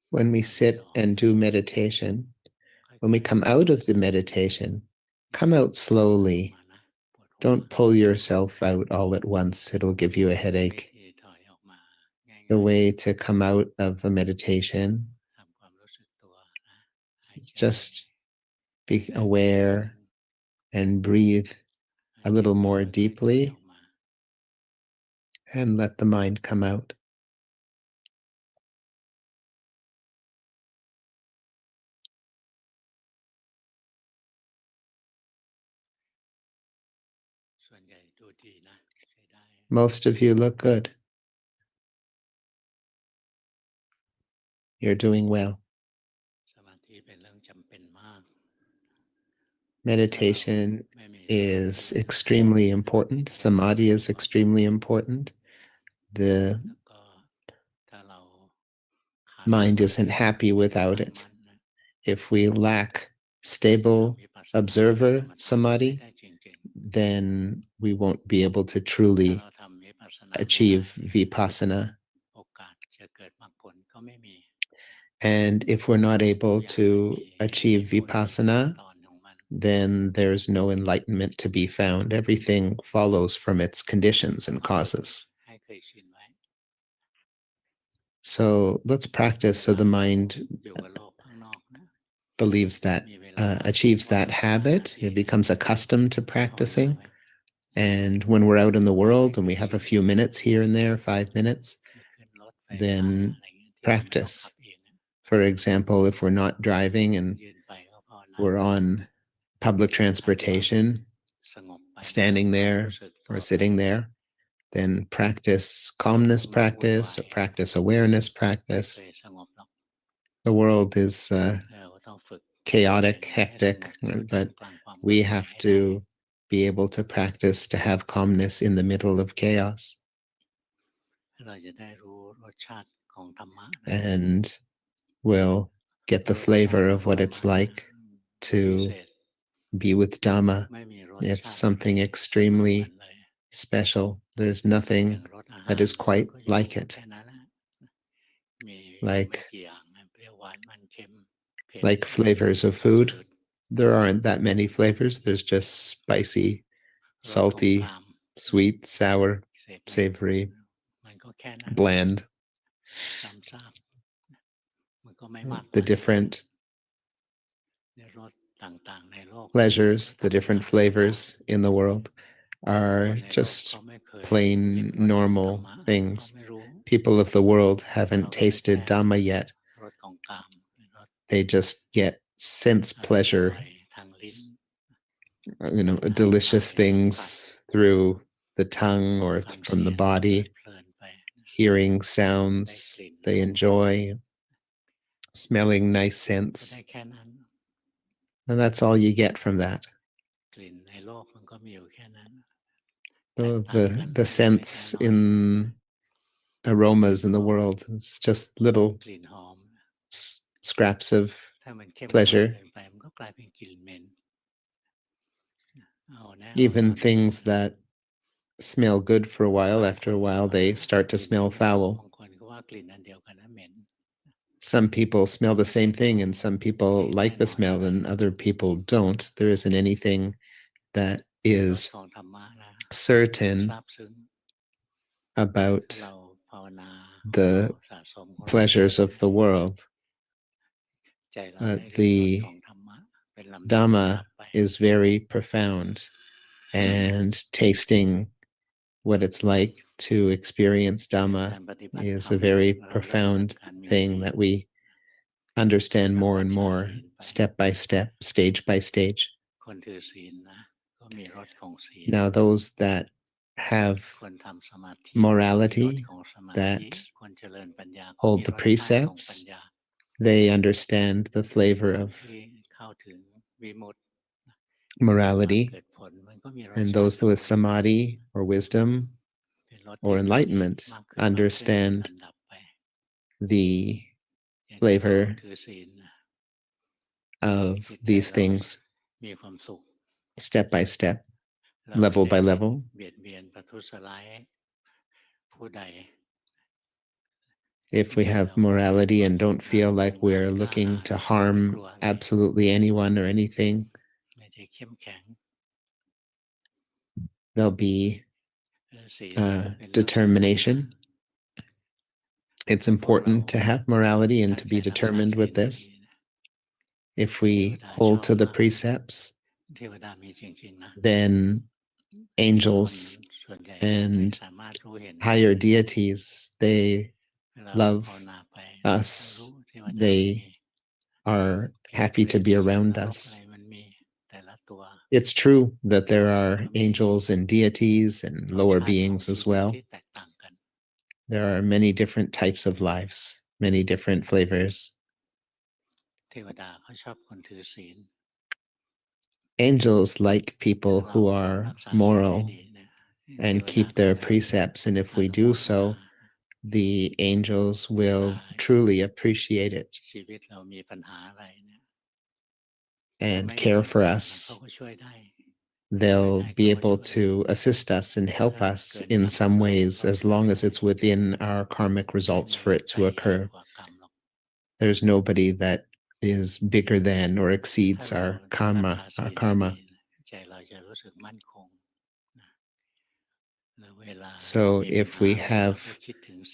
when we sit and do meditation, when we come out of the meditation, come out slowly. Don't pull yourself out all at once. It'll give you a headache. The way to come out of a meditation is just be aware and breathe a little more deeply and let the mind come out. Most of you look good. You're doing well. Meditation is extremely important. Samadhi is extremely important. The mind isn't happy without it. If we lack stable observer samadhi, then we won't be able to truly achieve vipassana. And if we're not able to achieve vipassana, then there's no enlightenment to be found. Everything follows from its conditions and causes. So let's practice so the mind believes that, achieves that habit. It becomes accustomed to practicing. And when we're out in the world and we have a few minutes here and there, 5 minutes, then practice. For example, if we're not driving and we're on public transportation, standing there or sitting there, then practice calmness practice or practice awareness practice. The world is chaotic, hectic, but we have to be able to practice to have calmness in the middle of chaos. And we'll get the flavor of what it's like to be with Dhamma. It's something extremely special. There's nothing that is quite like it. Like flavors of food, there aren't that many flavors. There's just spicy, salty, sweet, sour, savory, bland. The different pleasures, the different flavors in the world are just plain normal things. People of the world haven't tasted Dhamma yet. They just get sense pleasure, delicious things through the tongue or from the body, hearing sounds they enjoy, smelling nice scents. And that's all you get from that. So the sense in aromas in the world, it's just little scraps of pleasure. Even things that smell good for a while, after a while they start to smell foul. Some people smell the same thing and some people like the smell and other people don't. There isn't anything that is certain about the pleasures of the world. The Dhamma is very profound, and tasting what it's like to experience Dhamma is a very profound thing that we understand more and more, step by step, stage by stage. Now, those that have morality, that hold the precepts, they understand the flavor of morality, and those with samadhi or wisdom or enlightenment understand the flavor of these things step by step, level by level. if we have morality and don't feel like we're looking to harm absolutely anyone or anything, there'll be determination. It's important to have morality and to be determined with this. If we hold to the precepts, then angels and higher deities, they love us. They are happy to be around us. It's true that there are angels and deities and lower beings as well. There are many different types of lives, many different flavors. Angels like people who are moral and keep their precepts, and if we do so, the angels will truly appreciate it and care for us. They'll be able to assist us and help us in some ways as long as it's within our karmic results for it to occur. There's nobody that is bigger than or exceeds our karma, So if we have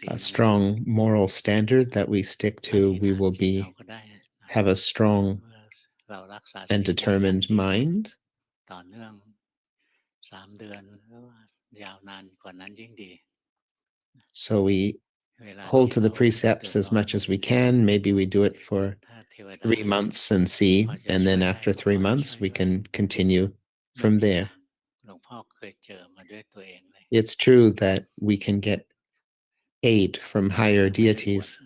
a strong moral standard that we stick to, we will have a strong and determined mind. So we hold to the precepts as much as we can. Maybe we do it for 3 months and see, and then after 3 months, we can continue from there. It's true that we can get aid from higher deities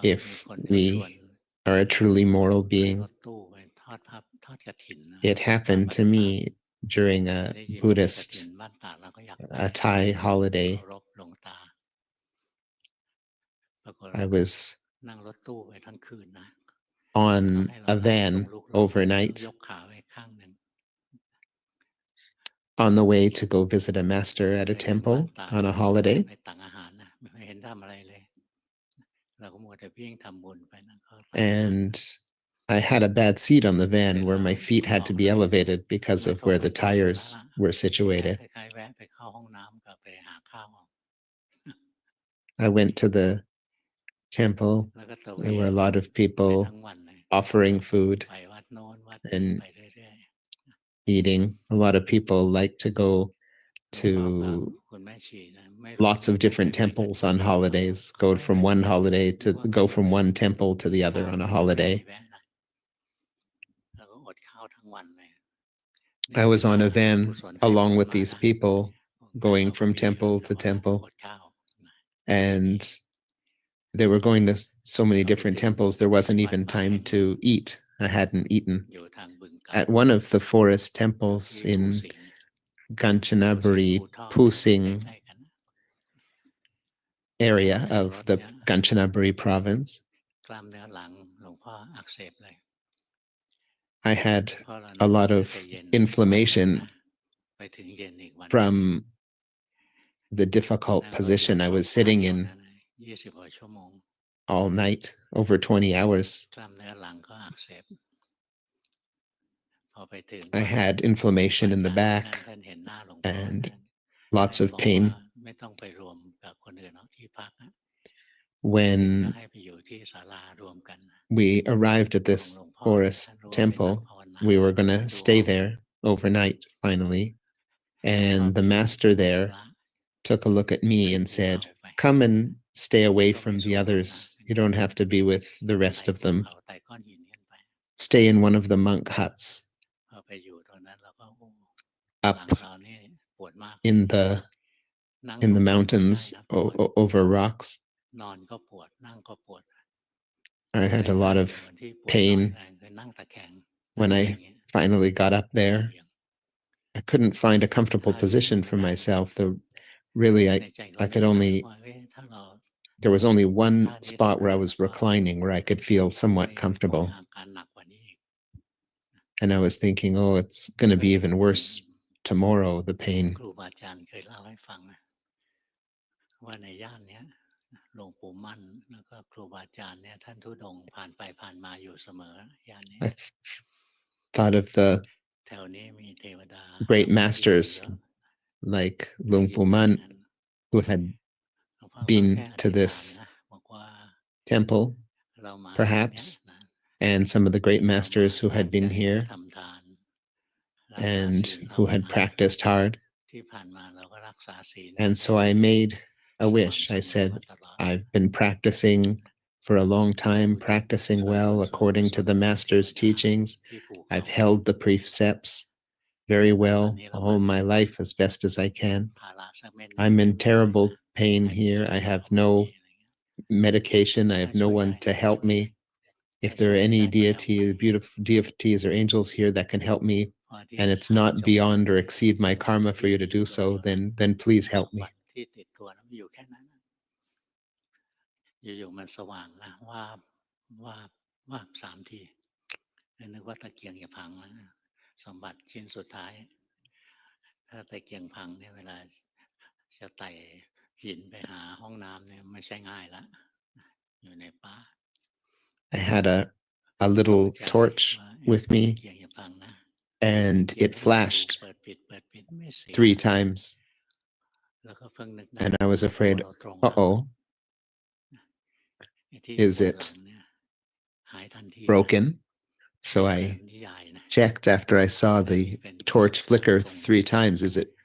if we are a truly moral being. It happened to me during a Buddhist, a Thai holiday. I was on a van overnight on the way to go visit a master at a temple on a holiday. And I had a bad seat on the van where my feet had to be elevated because of where the tires were situated. I went to the temple. There were a lot of people offering food and eating. A lot of people like to go to lots of different temples on holidays, go from one temple to the other on a holiday. I was on a van along with these people going from temple to temple, and they were going to so many different temples, there wasn't even time to eat. I hadn't eaten. At one of the forest temples in Kanchanaburi, Pusing area of the Kanchanaburi province, I had a lot of inflammation from the difficult position I was sitting in all night, over 20 hours. I had inflammation in the back and lots of pain. When we arrived at this forest temple, we were going to stay there overnight finally. And the master there took a look at me and said, "Come and stay away from the others. You don't have to be with the rest of them. Stay in one of the monk huts up in the mountains over rocks." I had a lot of pain when I finally got up there. I couldn't find a comfortable position for myself. I could only, there was only one spot where I was reclining where I could feel somewhat comfortable. And I was thinking, oh, it's going to be even worse tomorrow, the pain. หลวงปู่มั่นแล้วก็ครูบาอาจารย์เนี่ยท่านทุดงผ่านไปผ่านมาอยู่เสมอย่านนี้ I thought of the แถวนี้มีเทวดา great ทำพิธีเย masters อะ like ได้ยิน Luangpu ไหม Man งั้น who had หลวงพ่อก็แค่ been อ to ธิษฐาน this นะบอกว่า temple, เรามาวันเนี้ย perhaps, นะ and some of the great เรามา masters who ตั้ had งใจ been here ทำทานรักษา and ศีลภา who ว had นา practiced hard. ที่ผ่านมาเราก็รักษาศีล And กัน so ได้ I made a สม่ำ wish. เส I มอ said, มาตลอด I've been practicing for a long เรา time, จะ practicing ส่วนบุ well ญส่วนกุ according ศ to ล the ให้เทว master's ดา teachings. ที่ภูเขา I've held the precepts very แล้วตอน well นี้เรา all บาดเจ็ my บ life as best as I can. ภาระสักเม็ดหนึ่ง I'm ไม่ in มี terrible นะ pain ใคร here. ช่วย I เหลือ have ก็ไม่ no มี อะไรเงี้ย medication. I ถ้า have ช่ no วยได้ one to ก็ help ช่วย me. ถ้า If ช่ there วย are ไม่ any ได้ ก็แล้วไป beautiful deities or angels here that can help me, พอที่ and จะ it's ใช้ not จบ beyond or ได้ exceed my แค่ karma จะ for you to ดิ้ do น so, ตัวเดียวนะ then please ทรัพ help ย์สม me. บัติที่ติดตัวแล้วมันอยู่แค่นั้นน่ะ อยู่ๆมันสว่างนะ วาบ วาบ วาบ 3 ทีนึกว่าตะเกียงจะพังแล้วนะสมบัติชิ้นสุดท้าย ถ้าตะเกียงพังเนี่ยเวลาจะไต่หินไปหาห้องน้ำเนี่ยไม่ใช่ง่ายละอยู่ในป่า I had a เข้า little ใจ torch ว่า with ตะ me, เกียงจะพังนะ and ตะเกียง it ก็ลองดู flashed เปิดปิดไม่เสีย 3 times, แล้วก็เพิ่งนึกได้ and I was ว่าตัว afraid, เราตรงแล้ว uh-oh, ไอ้ที่ is ปวดหลั it งเนี่ยหายทันทีนะ broken? So อย่างกับ I นิยายนะ checked after I saw แต่นี่ the เป็น torch ประสบการณ์ flicker ตรง 3 times.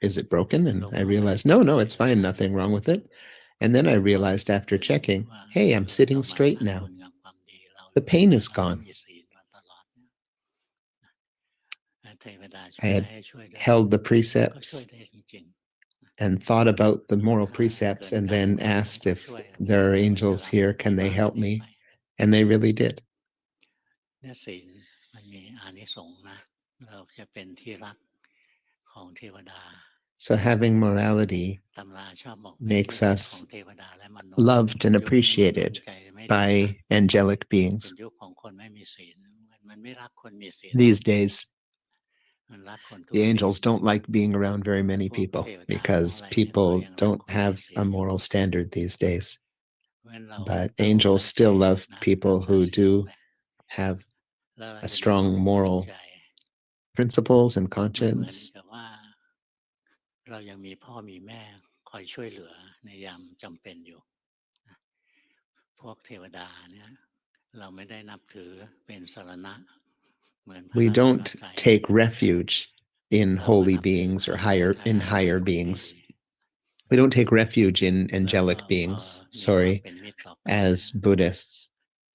Is it broken? หลว And ง I พ่อไม่ได้ realized, คิด no, อะ no, ไร it's เลย fine, นะ nothing wrong with it. And then I ก็ realized นึก after ถึง checking, ว่า hey, I'm เรา sitting มา straight สร้าง now. คุณงามความดี เรา The pain แต่ is เราไม่ gone. มีศีลมาตลอดเนี่ยเทวดาช่ I วยได้ had ให้ช่วยด้วย held the ก็ช่วย precepts ได้จริง and thought about the ๆ moral ถ้า precepts เกิน and กรรม then ก็ asked ต้อง if ช่วย there are ไม่ angels จะรับ here, can วิ they บาก help นี้ me? ไป And they really did. เนี่ยศีลมันมีอานิสงส์นะ เราจะเป็นที่รักของเทวดา So having morality ตำราชอบบอกเป็นที่ makes รักของ us เทวดาและมนุษย์ loved and ยุคนี้มันคน appreciated ใจไม่ดีนะ by angelic เป็น beings. ยุคของคนไม่มีศีล มันไม่รักคนมีศีล These days, มันรักคนทุ the ศีล angels don't like being around very แต่ many พวก people เทวดาพวก because อะไรเนี่ยเขา people ยังรัก don't คนมี have ศี a ลอยู่ moral standard these days. เพราะฉะนั้นเรา But ตั้งอก angels ตั้งใจ still love นะ รัก people ษา who ศีล do ไป have แล้วเรา a จะมีความ strong อบอุ่น moral ใจ principles and มันเหมือน conscience. กับว่า เรายังมีพ่อมีแม่คอยช่วยเหลือในยามจำเป็นอยู่ พวกเทวดาเนี่ยเราไม่ได้นับถือเป็นสรณะ เหมือนพระ We รัตน don't ตรัย take refuge in เรามา holy นับถือ beings ค or วามปรารถ in นาดี higher ผลดี beings. We don't take refuge in แล้วก็ angelic พอ beings, มีความ sorry, เป็นมิตรต่อกันนะ as Buddhists,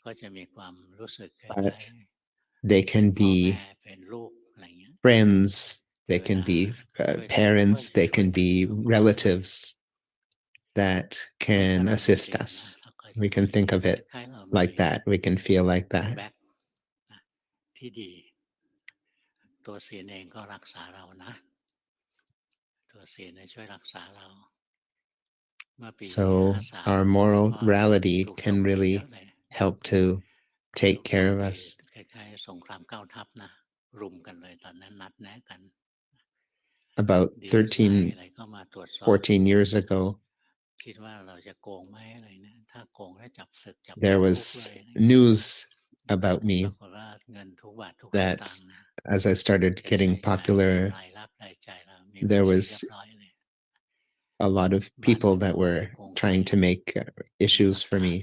ก็จะมีความรู้สึกคล้าย but they ๆ เป็น can พ่อแม่ be เป็นลูก อะไรเงี้ย friends, เท they ว can ดา be ช่วยได้ก็ parents, จะ they ช่วย can กัน be ชั่วคราว relatives that เพราะถ้า can เรามี assist ศีลนะ us. เราก็จะ We มี can think of ค it ล้ายๆเรามี like that. We can feel like เป็น that. แบ็คนะที่ดี ตัวศีลเองก็รักษาเรานะ ตัวศีลเนี่ยช่วยรักษาเรา เมื่อปี So 53 our หลวงพ่อ morality ถูกโจ can มตีเย really อะเลย help to ถู take กโจ care ม of ตี us. คล้ายๆสงคราม9 ทัพนะ รุมกันเลยตอนนั้นนัดแนะกัน About DSI อะไร 13, ก็มาตรวจสอบ 14 years ago, คิดว่าเราจะโกงไหมอะไรเนี่ย ถ้าโกงแล้วจับศึกจับ there เข้าคุก was เลยอะไรเงี้ย news about ปรา me กฏว่าเงินทุกบาททุกส that ตางค์นะ as I started จะใช้ getting จ่ายเรา popular, รายรับรายจ่ายเรามี there บัญชี was เรียบร้อยเลย a lot of บ้าน people เมือง that เราไม่ได้ were โกงใคร trying to make มีห issues ลัก for ฐาน me.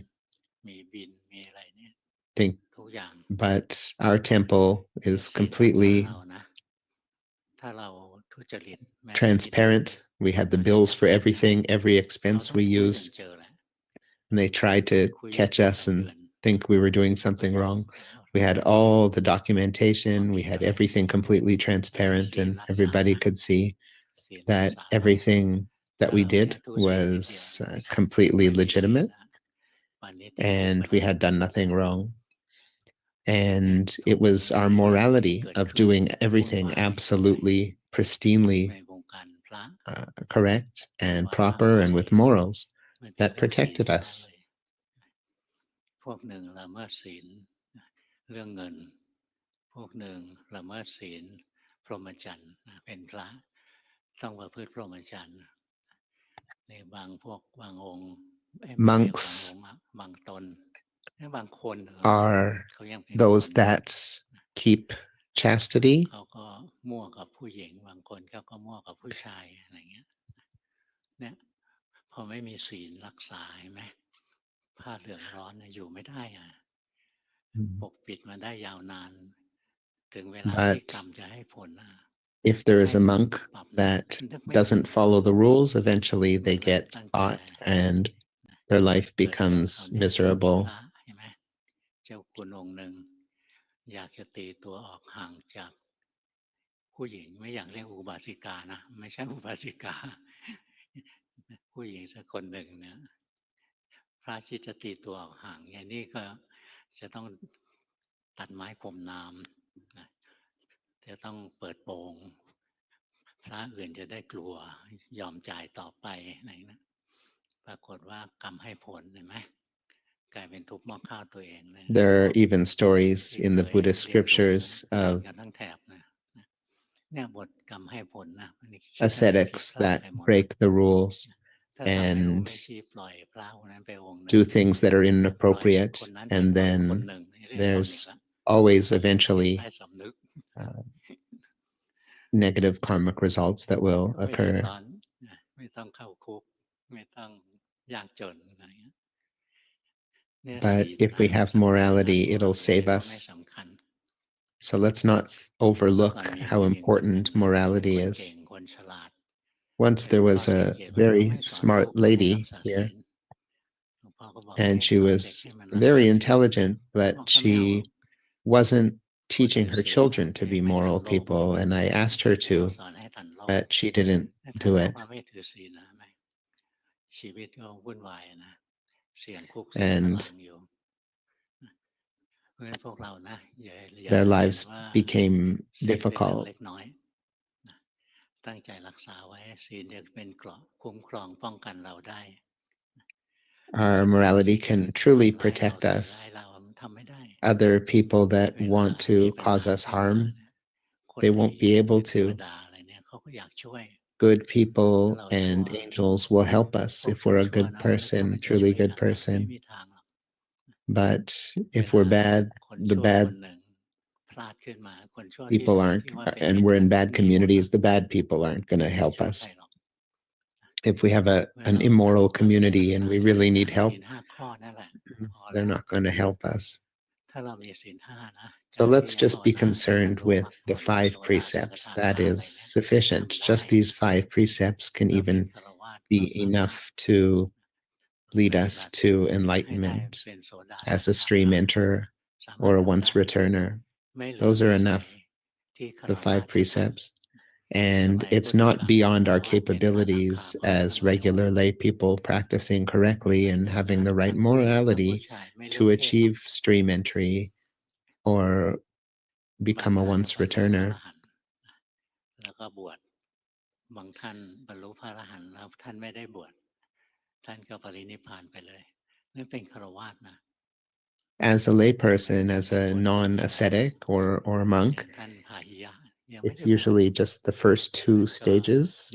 มีบิล มีอะไรเนี่ย Think, ทุกอย่าง but our temple แต่ is ศีลรักษา completely เรานะ ถ้าเราทุจริตแม้แต่นิดเดียว transparent. We had เรา the จะ bills จับ for ผิดนะ everything, every เขา expense ต้อง we คุยจน used. เจอแหละ And they tried to คุย catch เป็น us เดื and อน think we were doing ๆ ก็ something ยัง wrong. บอก We เรา had ไม่ผิด all the ความ documentation. ผิ We ด had อะไร everything completely แต่ transparent ศีล and รักษา everybody นะ could see ศีลรัก that ษาเรา everything ถ้า that we เราแค่ did ทุศีลนิดเดียว was ศีล completely ไม่มีศีล legitimate นะ ป่านนี้ติดคุกไป and แล้ we ว had done nothing wrong. เนี่ย And ทุก it วัน was นี้ our มีเรื่องที่ morality เกิด of ขึ้น doing วุ่น everything วาย absolutely ใน pristinely วงการพระ correct วุ่น and วายมาก proper มา and ย with morals มันเป็น that เรื่องศีล protected ทั้งนั้น us. เลย พวกหนึ่งละเมิดศีลเรื่องเงิน พวกหนึ่งละเมิดศีลพรหมจรรย์เป็นพระ ต้องประพฤติพรหมจรรย์ในบางพวกบางองค์ monks บางตนบางคน are เขายังเป็น those คน that keep chastity. เขาก็มั่วกับผู้หญิงบางคนเขาก็มั่วกับผู้ชายอะไรเงี้ยเนี่ยพอไม่มีศีลรักษาเห็นไหมผ้าเหลืองร้อนอยู่ไม่ได้อะปกปิดมาได้ยาวนานถึงเวลาที่กรรมจะให้ผล if there is a monk that doesn't follow the rules, eventually they get caught and their life becomes miserable. เห็นไหมเจ้าคุณองค์หนึ่งอยากจะตีตัวออกห่างจากผู้หญิงไม่อยากเรียกอุบาสิกานะไม่ใช่อุบาสิกา ผู้หญิงสักคนหนึ่งเนี่ยพระคิดจะตีตัวออกห่างอย่างนี้ก็จะต้องตัดไม้พรมน้ำนะจะต้องเปิดโปงพระอื่นจะได้กลัวยอมจ่ายต่อไปไหนนะปรากฏว่ากรรมให้ผลเห็นไหมกลายเป็นทุบหม้อข้าวตัวเองเลย There are even stories in the Buddhist scriptures of กันทั้งแถบเนี่ยบทกรรมให้ผลนะ ascetics that break the rules and do things that are inappropriate, and then there's always eventually negative karmic results that will occur. ไม่ต้องเข้าคุกไม่ต้องยากจนอะไรเงี้ย But if we have morality, it'll save us. So let's not overlook how important morality is. Once there was a very smart lady here, and she was very intelligent, but she wasn't teaching her children to be moral people, and I asked her to, but she didn't do it. And their lives became difficult. ตั้งใจรักษาไว้ศีลจะเป็นเกราะคุ้มครองป้องกันเราได้ Our morality can truly protect us. Other people that want to cause us harm, they won't be able to. Good people and angels will help us if we're a good person, truly good person. But if we're bad, the bad people aren't, and we're in bad communities, the bad people aren't going to help us. If we have an immoral community and we really need help, they're not going to help us. So let's just be concerned with the 5 precepts. That is sufficient. Just these 5 precepts can even be enough to lead us to enlightenment as a stream enterer or a once returner. Those are enough, the 5 precepts. And it's not beyond our capabilities as regular lay people practicing correctly and having the right morality to achieve stream entry or become a once returner. แล้วก็บวชบางท่านบรรลุพระอรหันต์แล้วท่านไม่ได้บวชท่านก็ปรินิพพานไปเลยนั่นเป็นฆราวาสนะ As a layperson, as a non-ascetic or a monk, it's usually just the first 2 stages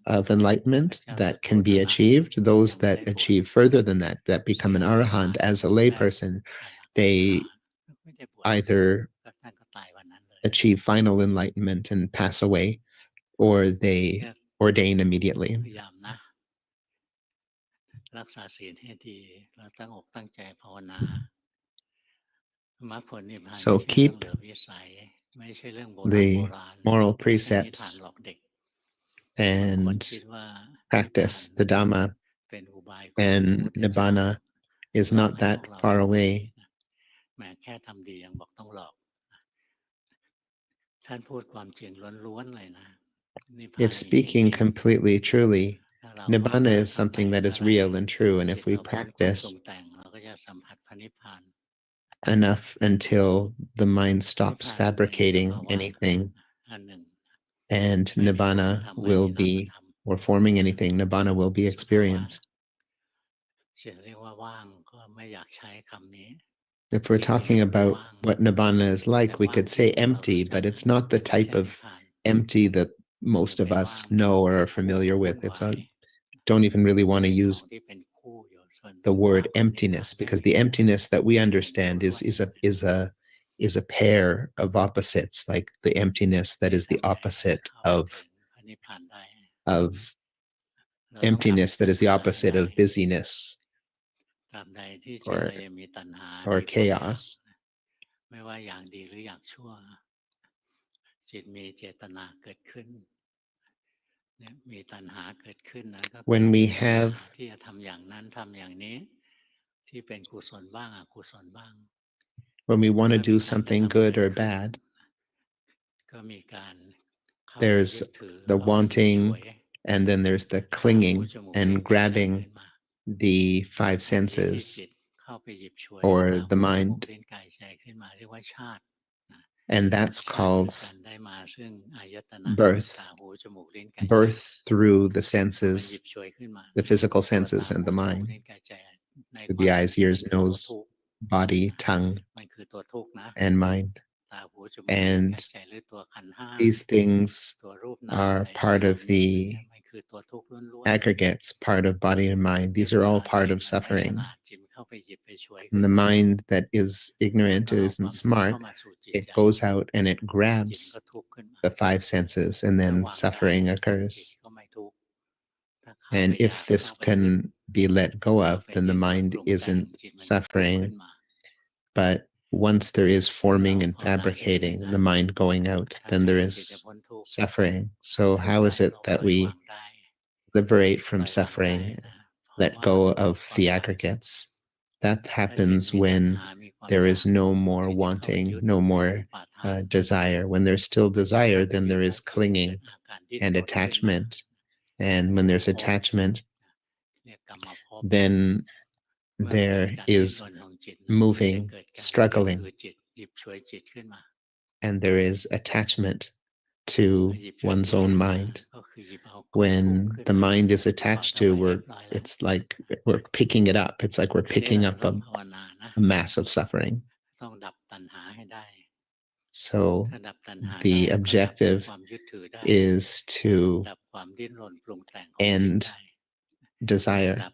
of enlightenment that can be achieved. Those that achieve further than that, that become an arahant as a layperson, they either achieve final enlightenment and pass away, or they ordain immediately. รักษาศีลให้ดีเราตั้งอกตั้งใจภาวนา So keep the moral precepts and practice the Dhamma, and Nibbana is not that far away. แค่ทำดียังบอกต้องหลอกท่านพูดความจริงล้วนๆเลยนะ If speaking completely truly, Nibbana is something that is real and true, and if we practice enough until the mind stops fabricating anything, and Nibbana will be, or forming anything, Nibbana will be experienced. If we're talking about what Nibbana is like, we could say empty, but it's not the type of empty that most of us know or are familiar with. Don't even really want to use the word emptiness, because the emptiness that we understand is a pair of opposites, like the emptiness that is the opposite of emptiness, that is the opposite of busyness or chaos. ไม่ว่าอย่างดีหรืออย่างชั่วจิตมีเจตนาเกิดขึ้นเนี่ยมีตัณหาเกิดขึ้นนะก็เป็นเจตนาที่จะทำอย่างนั้นทำอย่างนี้ที่เป็นกุศลบ้างอกุศลบ้าง when we want to do something good or bad, ก็มีการ there's the wanting, and then there's the clinging and grabbing the five senses or the mind, and that's called birth through the senses, the physical senses and the mind, the eyes, ears, nose, body, tongue, and mind. And these things are part of the aggregates, part of body and mind. These are all part of suffering. And the mind that is ignorant, isn't smart, it goes out and it grabs the five senses, and then suffering occurs. And if this can be let go of, then the mind isn't suffering. But once there is forming and fabricating, the mind going out, then there is suffering. So how is it that we liberate from suffering, let go of the aggregates? That happens when there is no more wanting, no more desire. When there's still desire, then there is clinging and attachment. And when there's attachment, then there is moving, struggling, and there is attachment to one's own mind. When the mind is attached to, it's like we're picking it up. It's like we're picking up a mass of suffering. So the objective is to end desire,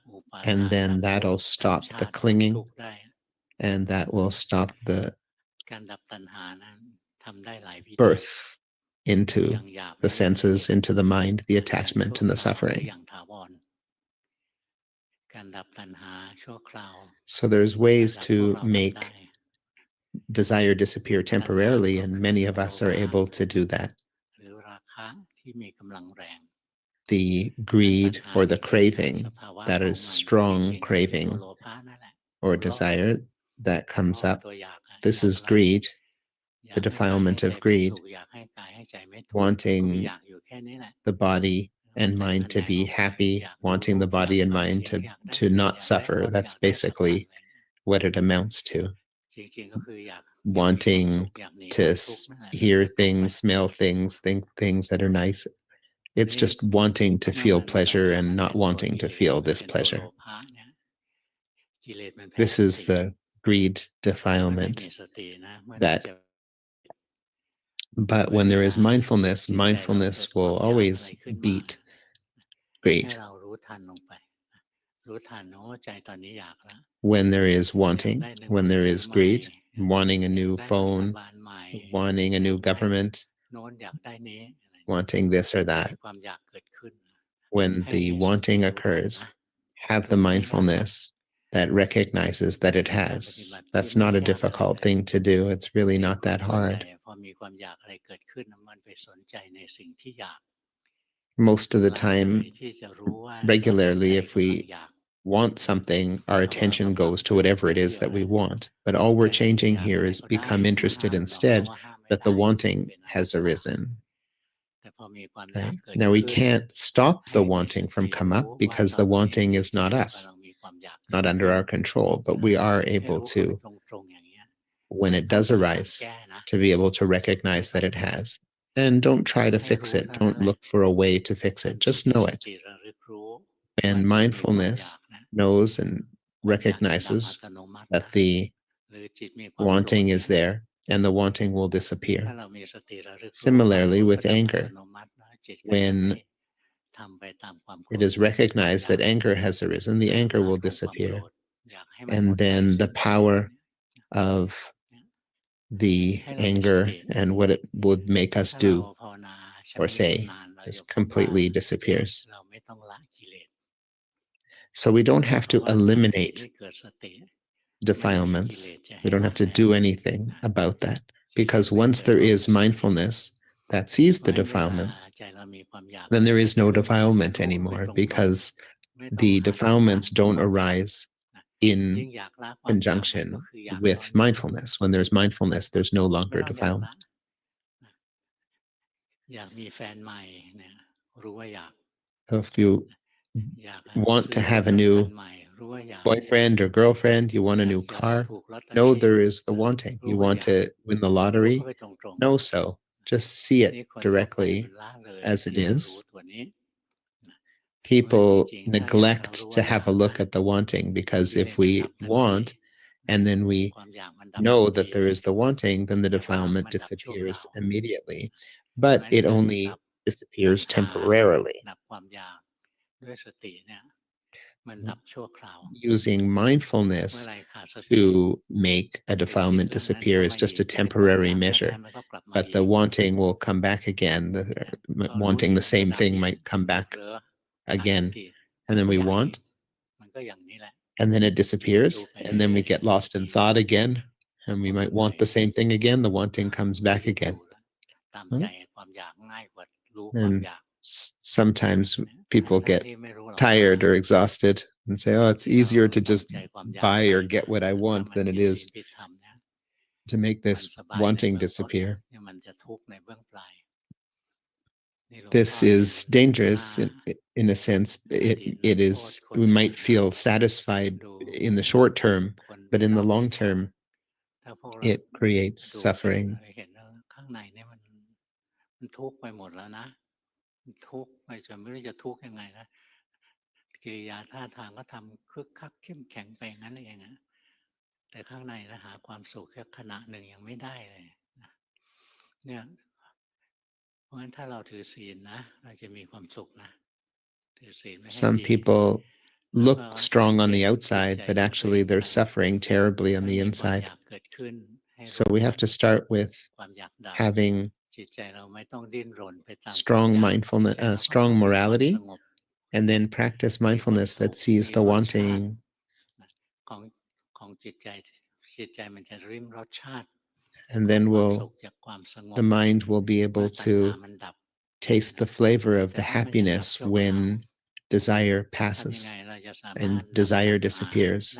and then that'll stop the clinging, and that will stop the birth into the senses, into the mind, the attachment, and the suffering. So there's ways to make desire disappear temporarily, and many of us are able to do that. The greed or the craving, that is strong craving or desire that comes up, this is greed, the defilement of greed, wanting the body and mind to be happy, wanting the body and mind to not suffer. That's basically what it amounts to. Wanting to hear things, smell things, think things that are nice. It's just wanting to feel pleasure and not wanting to feel this pleasure. This is the greed defilement. But when there is mindfulness, mindfulness will always beat greed. When there is wanting, when there is greed, wanting a new phone, wanting a new government, wanting this or that, when the wanting occurs, have the mindfulness that recognizes that it has. That's not a difficult thing to do. It's really not that hard. Most of the time, regularly, if we want something, our attention goes to whatever it is that we want. But all we're changing here is become interested instead that the wanting has arisen. Right? Now, we can't stop the wanting from come up because the wanting is not us, not under our control, but we are able to, when it does arise, to be able to recognize that it has. And don't try to fix it. Don't look for a way to fix it. Just know it. And mindfulness knows and recognizes that the wanting is there, and the wanting will disappear. Similarly, with anger, when it is recognized that anger has arisen, the anger will disappear. And then the power of the anger and what it would make us do or say just completely disappears. So we don't have to eliminate defilements. We don't have to do anything about that, because once there is mindfulness that sees the defilement, then there is no defilement anymore, because the defilements don't arise in conjunction with mindfulness. When there's mindfulness, there's no longer defilement. So if you want to have a new boyfriend or girlfriend, you want a new car, know there is the wanting. You want to win the lottery, know so. Just see it directly as it is. People neglect to have a look at the wanting, because if we want and then we know that there is the wanting, then the defilement disappears immediately. But it only disappears temporarily. Using mindfulness to make a defilement disappear is just a temporary measure, but the wanting will come back again. Wanting the same thing might come back again, and then we want, and then it disappears, and then we get lost in thought again, and we might want the same thing again. The wanting comes back again. And sometimes people get tired or exhausted and say, oh, it's easier to just buy or get what I want than it is to make this wanting disappear. This is dangerous in a sense. It is, we might feel satisfied in the short term, but in the long term, it creates suffering. Some people look strong on the outside, but actually they're suffering terribly on the inside. So we have to start with having strong mindfulness, strong morality, and then practice mindfulness that sees the wanting. And then the mind will be able to taste the flavor of the happiness when desire passes and desire disappears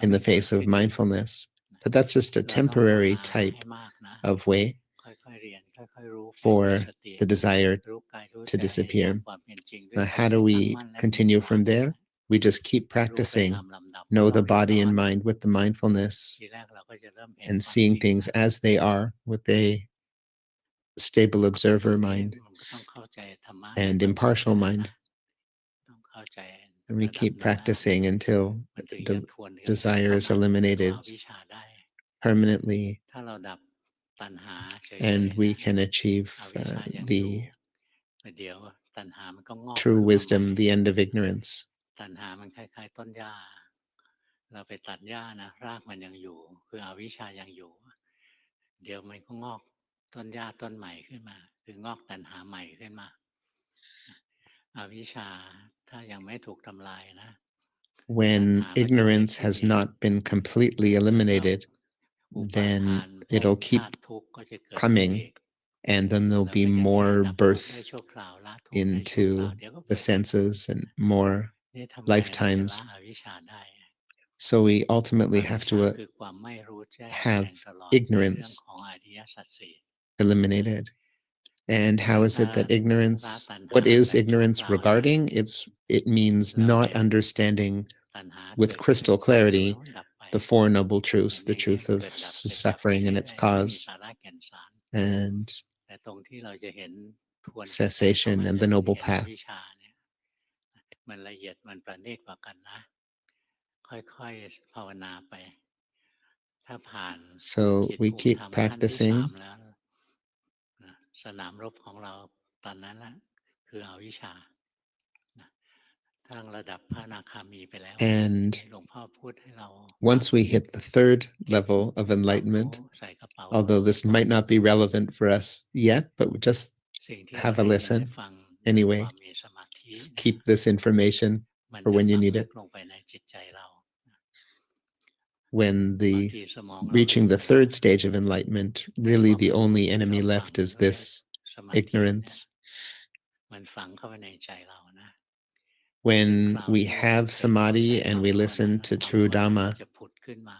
in the face of mindfulness. But that's just a temporary type of way for the desire to disappear. Now, how do we continue from there? We just keep practicing, know the body and mind with the mindfulness, and seeing things as they are with a stable observer mind and impartial mind. And we keep practicing until the desire is eliminated permanently, and we can achieve the true wisdom, the end of ignorance. When ignorance has not been completely eliminated, then it'll keep coming, and then there'll be more birth into the senses and more lifetimes. So we ultimately have to have ignorance eliminated. And how is it that ignorance, what is ignorance regarding? It means not understanding with crystal clarity the Four Noble Truths, the truth of suffering and its cause, and cessation and the noble path. So we keep practicing. คืออวิชชาทั้งระดับพระอนาคามีไปแล้ว And หลวงพ่อพูดให้เรา once we hit the third level of enlightenment, ใส่กระเป๋า although this might not be relevant for us yet, but just สิ่งที่ have เรา a ได้ยิน listen ได้ฟัง anyway. ความมีสมาธิ Just keep this information มัน for จะ when you ฝัง need ลึ it. กลงไปในจิตใจเรา When บาง the ทีสมองเรา reaching ลืม the ไป third stage of enlightenment, แต่ really ความ the รู้ only ที่ enemy เราฝัง left is ด้วย this สมาธิ เนี่ย ignorance. มันฝังเข้าไปในใจเรานะ When ถึงคราว we ที่เรา have จำเป็นต้อง samadhi ใช้ and ค we วามภาวนา listen to ความ true ภาวนา Dhamma, จะผุดขึ้นมา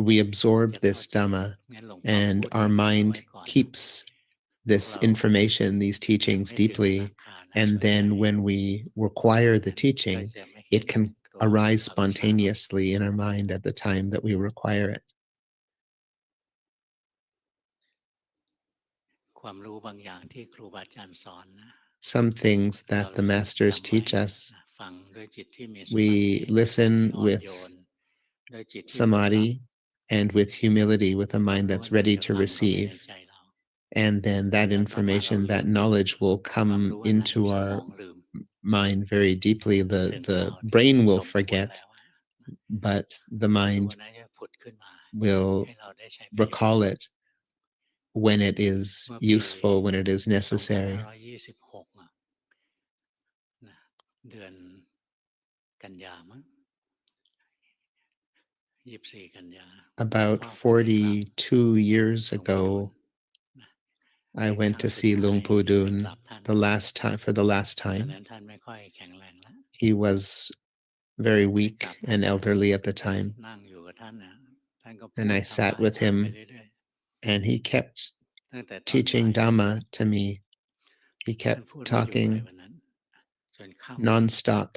we absorb จะ this เข้าใจ Dhamma งั้นหลวงพ่อ and พูด our ดีๆเอาไว้ mind ก่อนนะ keeps พวก this เรา information, these ยัง teachings ไม่ถึงอ deeply. นาคานะ And ส่วนใหญ่ then when we require the ก็ teaching, จะไม่เห็น it can ตัว arise อวิชชา spontaneously in our mind at the time that we require it. ความรู้บางอย่างที่ครูบาอาจารย์สอนนะ Some things เรา that the masters จำไว้ teach us, นะ ฟังด้วยจิตที่มีสมาธิ we ด้วยจิต listen ที่อ่อน with โยน ด้วยจิตที่เปิดรับ samadhi and with humility, with a ความ mind รู้ that's นั้น ready จะ to ฝังเข้าไปใน receive. ใจเรา And then that แล้วต่อมาเรา information, ลื that ม knowledge will ความ come รู้อันนั้น into สม our องลืม mind very deeply. ถึงค The ราวที่ brain ส will มควร forget, แล้วอะ but the ความรู้ mind อันนั้นจะผุดขึ้นมา will ให้เราได้ใช้ประโยชน์ recall it when it is เมื่อปี useful, when it is necessary. 2526 อะนะ เดือนกันยามั้ง 24 กันยา About หลวงพ่อไปกราบ 42 years หลวงปู่ดูล ago, นะ I เป็น went ครั้ to งสุด see ท้าย Luangpu ไป Dun กราบท่าน the last time, for the last ตอน time. นั้นท่านไม่ค่อยแข็งแรงแล้ว He was very ไป weak กราบท่าน and นะ elderly at the ก็ time. นั่งอยู่กับท่านนะ ท่านก็พู And ด I ธรร sat มะให้ with ฟัง him ไปเรื่อย and he kept ๆ ตั้งแต่ตอนบ่า teaching ย Dhamma to me. He ท่าน kept พูดไม่หยุดเลย talking วันนั้น จนค่ำ nonstop.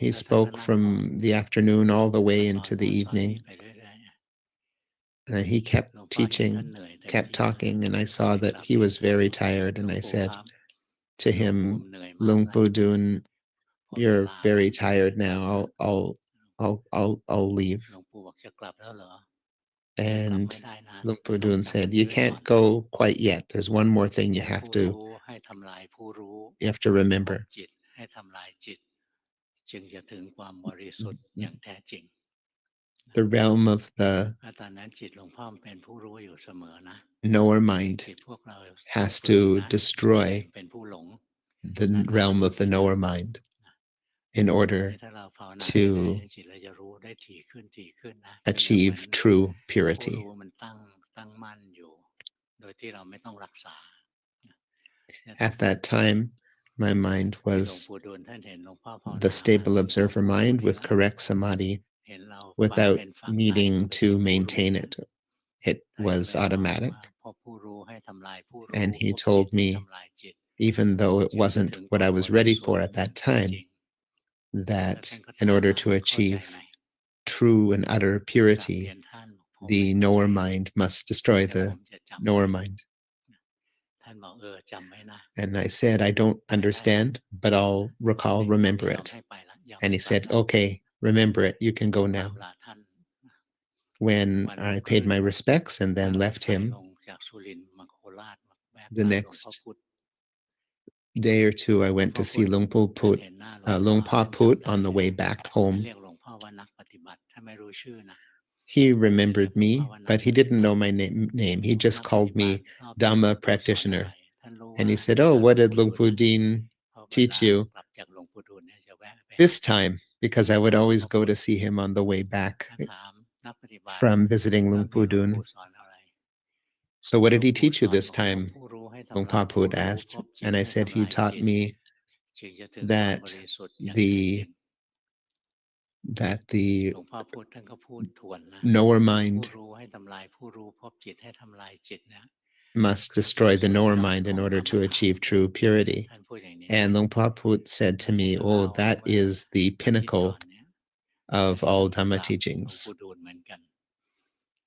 He แล้วท่านก็ spoke นั่งมอง from the afternoon all the แล้วก็ way สอน into โน่ the นสอนนี่ evening. ไปเรื่อย ๆ He kept หลวงพ่อเห็นท่าน teaching, เหนื่อยเต็ม kept ที่แล้วนะ talking, and I ก็ saw ไป that กราบ he เรียน was หลวง very ปู่ tired, หล and วง I ปู่ said ครับ to หลวงปู่ him, เหนื่อยมากแล้ว Luangpu Dun, หมดเว you're ลาแล้ว very จะ tired กลับ now. แล้ว I'll leave. หลวงปู่บอกจะกลับแล้วเหรอ ยังกลับ And ไม่ได้นะ Luangpu ต้อง Dun จับ said, อันนี้ "You ไว้ก่อน can't go quite yet. There's one more thing you เป็น have ผู้ to รู้ให้ทำลายผู้รู้ you have to พบ remember." จิตให้ทำลายจิต จึงจะถึงความบริสุทธิ์อย่างแท้จริง The realm of the แล้วตอนนั้นจิตหลวงพ่อเป็นผู้รู้อยู่เสมอนะ knower แต่ mind จิตพวกเรา has ฝืน to นะ แสดง destroy เป็นผู้หลง the นานๆ realm ถึ of ง the จะ knower mind in นี่ order ถ้าเราภาวนาเรื่อย to ๆ จิตเราจะรู้ได้ถี่ขึ้นนะ เปรียบเหมือน achieve true ผู้ purity. รู้มันตั้งมั่นอยู่ โดยที่เราไม่ต้องรักษา เนี่ยถ้า At ฝึก that time, my mind ที่หลวง was ปู่ดูลย์ท่านเห็นหลวงพ่อภาว the นา stable ถึงจะ observer พูดตรง mind นี้ with ว่า correct samadhi เห็นเราฝัง without เป็นฝังตาย needing ไป to กับผู้รู้ maintain นะ it. It ท่านก็ was เลยบอก automatic. ว่าพบผู้รู้ให้ทำลายผู้รู้ And he พบจิต told ให้ me, ทำลายจิต even though it จึงจะ wasn't ถึงค what วา I มบ was ริ ready สุท for ธิ์ at อย่าง that แท้จ time, ริง แล้ว that ท่านก็ in ถาม order ว่า to เข้าใจ achieve ไหม true and utter กราบเรีย purity, นท่านบอกผมไม่ the เข้าใจ knower mind must destroy แต่ผ the มจะจำไว้ knower mind. ท่านบอกจำไว้นะ And I said, I don't ไปได้แล้ว understand, but I'll ใน recall, คราว remember นี้ยอม it. ให้ไปแล้ว ยอม And ให้ he กลับ said, แล้ว okay, remember it. You can ก็ go กราบ now. ลาท่าน When วันรุ่ง I ขึ้ paid น my respects and นั่ then งรถ left ไฟ him, ลงจากสุรินทร์มาโคราช มาแวะ the กราบหลวงพ่อ next พุธ day or two, I หลวง went พ่อ to พุ see ธ Luangpu ท่าน Put, เห็นหน้าหลวงพ่อ Luangpa ท่าน Put จำได้ on the เลย way back ท่าน home. เรียกหลวงพ่อว่านักปฏิบัติ ท่านไม่รู้ชื่อนะ He ท่านเรียก remembered หลวงพ่อ me, ว่านัก but ป he ฏิ didn't บัติ know my name. He บอก just นักปฏิ called บั me ติรอบนี้ Dhamma หลวงปู่สอนอะไร practitioner. ท่านรู้ And ว่า he said, จะ oh, หลว what ง did ปู่ดูล Luangpu ย์ Dean เพราะเว teach ลา you กลับจากหลวงปู่ดูลย์เนี่ยจะแวะไปหา this time? Because I หา would หลวง always พ่อ go พุธ to see him on the way back ก็ถามนักปฏิบัติ from visiting รอบนี้ Luangpu หลวงปู่ Dun. สอนอะไร So what หล did วง he ปู่ teach ส you อน this บอกพบ time? ผู้รู้ให้ทำลาย Luangpa ผู้ Put รู้ asked. พบจิต And I ให้ said ทำ he ลาย taught จิต me จึงจะถึงความ that บริสุทธิ์อย่างแท้จริง that the หลวงพ่อพุธท่านก็พูดทวนนะ knower ผู้ mind รู้ให้ทำลายผู้รู้พบจิตให้ทำลายจิตเนี่ย must คือจุด destroy the สุด knower ยอด mind ข in อง order กรรม to ฐาน achieve true purity. ท่านพูดอย่างนี้นะ And Luangpa Put said แล้ to วท่าน me, ก็ oh, เล่า that ว่า is the อาทิตย์ก่อ pinnacle นเนี่ย ท่าน of all ก Dhamma ราบหลวง teachings. ปู่ดูลย์เหมือนกัน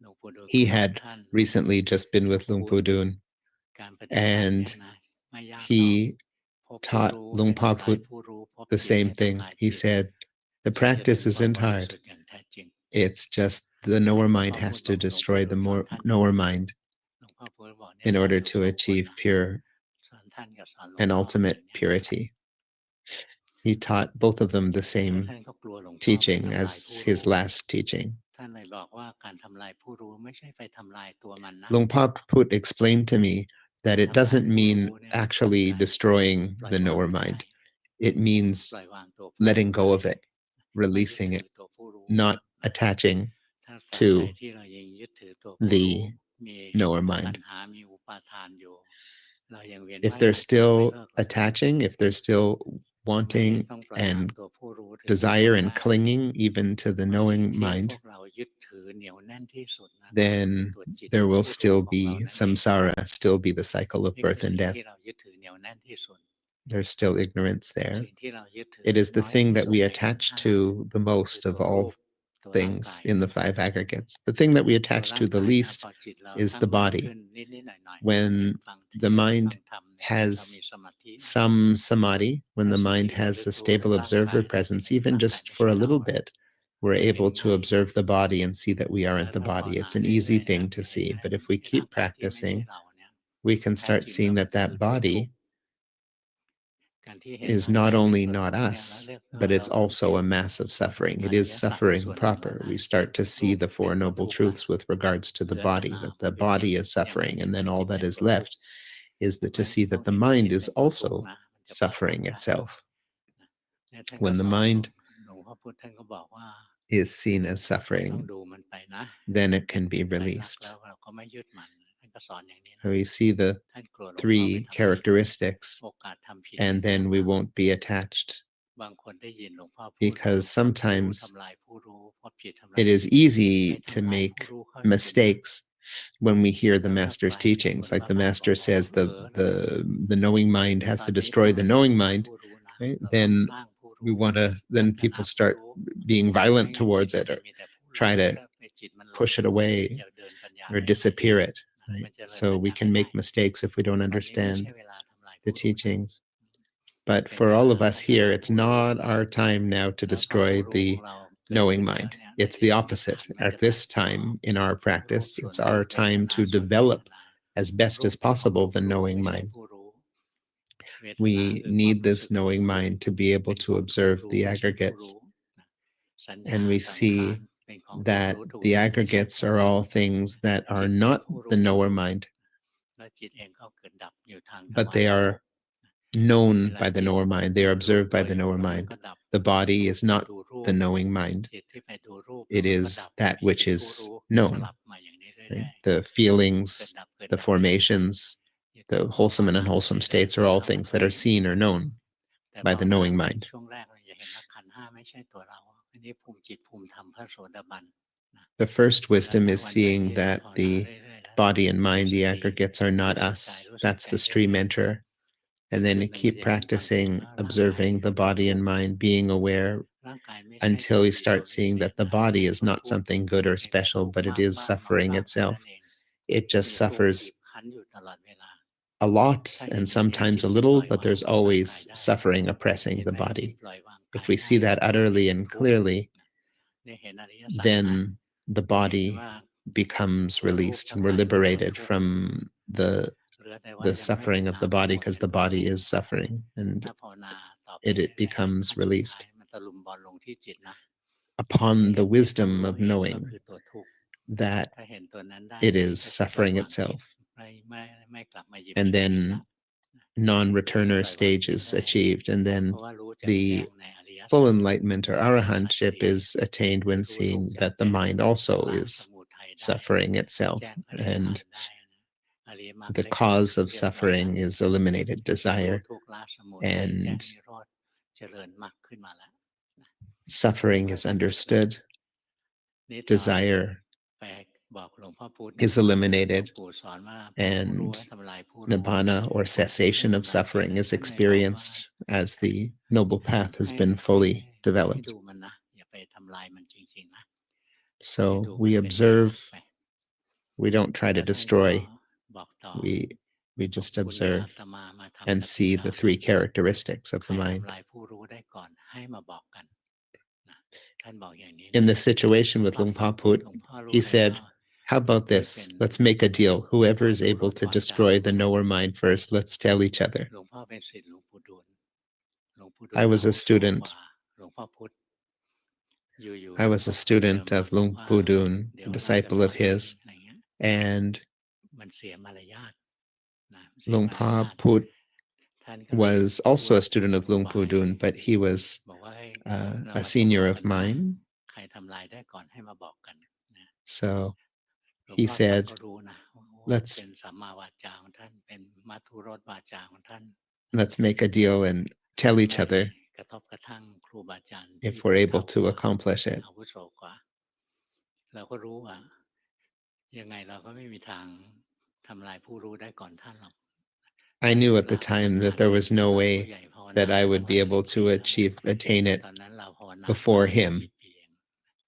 หลวงปู่ดูลย์ก็ He บอก had ท่าน recently just been เจ้า with คุณ Luangpu Dun, การปฏิบัติเนี่ย and นะ ไม่ยากหรอก he พบผู้ taught รู้ให้ Luangpa ทำลาย Put ผู้รู้พบ the จิต same ให้ทำ thing. ลาย He จิต said, the จึงจะถึ practice งความ isn't บริ hard. สุทธิ์อย่างแท้จริง It's just the แล้ว knower หลวง mind พ่อพุ has ธ to บอกหลวงปู่ destroy ดู the ลย์สอน more ท่านอย่าง knower นี้ mind หลวงพ่อพุธบอกเนี่ย in สอน order อยู่ to 2 คน achieve นะ pure and ultimate purity. He taught both of them the same teaching as his last teaching. Luangpu Put explained to me that it doesn't mean actually destroying the knower mind. It means letting go of it, releasing it, not attaching to the knower mind. If they're still attaching, if they're still wanting and desire and clinging even to the knowing mind, then there will still be samsara, still be the cycle of birth and death. There's still ignorance there. It is the thing that we attach to the most of all things in the five aggregates. The thing that we attach to the least is the body. When the mind has some samadhi, when the mind has a stable observer presence, even just for a little bit, we're able to observe the body and see that we aren't the body. It's an easy thing to see. But if we keep practicing, we can start seeing that that body is not only not us, but it's also a mass of suffering. It is suffering proper. We start to see the Four Noble Truths with regards to the body, that the body is suffering, and then all that is left is that to see that the mind is also suffering itself. When the mind is seen as suffering, then it can be released. So we see the three characteristics, and then we won't be attached. Because sometimes it is easy to make mistakes when we hear the master's teachings. Like the master says, the knowing mind has to destroy the knowing mind, right? Then we want to, then people start being violent towards it or try to push it away or disappear it, right? So we can make mistakes if we don't understand the teachings. But for all of us here, it's not our time now to destroy the knowing mind. It's the opposite. At this time in our practice, it's our time to develop as best as possible the knowing mind. We need this knowing mind to be able to observe the aggregates. And we see that the aggregates are all things that are not the knower mind, but they are known by the knower mind. They are observed by the knower mind. The body is not the knowing mind. It is that which is known. Right? The feelings, the formations, the wholesome and unwholesome states are all things that are seen or known by the knowing mind. The first wisdom is seeing that the body and mind, the aggregates, are not us. That's the stream enter. And then you keep practicing observing the body and mind, being aware until you start seeing that the body is not something good or special, but it is suffering itself. It just suffers a lot and sometimes a little, but there's always suffering oppressing the body. If we see that utterly and clearly, then the body becomes released and we're liberated from the suffering of the body, because the body is suffering, and it becomes released upon the wisdom of knowing that it is suffering itself. And then non-returner stage is achieved, and then the full enlightenment or arahantship is attained when seeing that the mind also is suffering itself, and the cause of suffering is eliminated, desire, and suffering is understood, desire is eliminated, and nibbana or cessation of suffering is experienced as the noble path has been fully developed. So we observe, we don't try to destroy, we just observe and see the three characteristics of the mind. In the situation with Luangpu Put, he said, How about this? Let's make a deal. Whoever is able to destroy the knower mind first, let's tell each other. I was a student. I was a student of Luangpu Dun, a disciple of his, and Luangpa Put was also a student of Luangpu Dun, but he was a senior of mine. So he said, let's make a deal and tell each other if we're able to accomplish it. I knew at the time that there was no way that I would be able to attain it before him.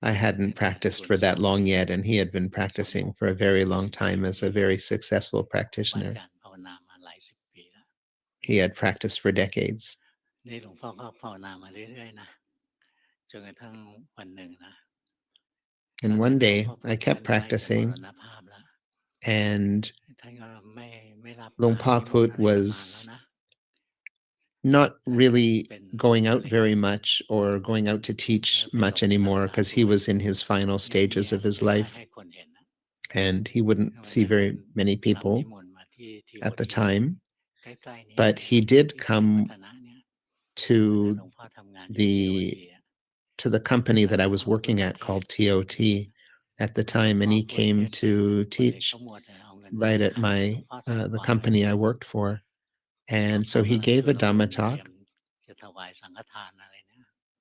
I hadn't practiced for that long yet, and he had been practicing for a very long time as a very successful practitioner. He had practiced for decades. And one day I kept practicing, and Luangpa Put was not really going out very much or going out to teach much anymore because he was in his final stages of his life, and he wouldn't see very many people at the time. But he did come to the company that I was working at called TOT at the time, and he came to teach right at my the company I worked for. And so he gave a Dhamma talk,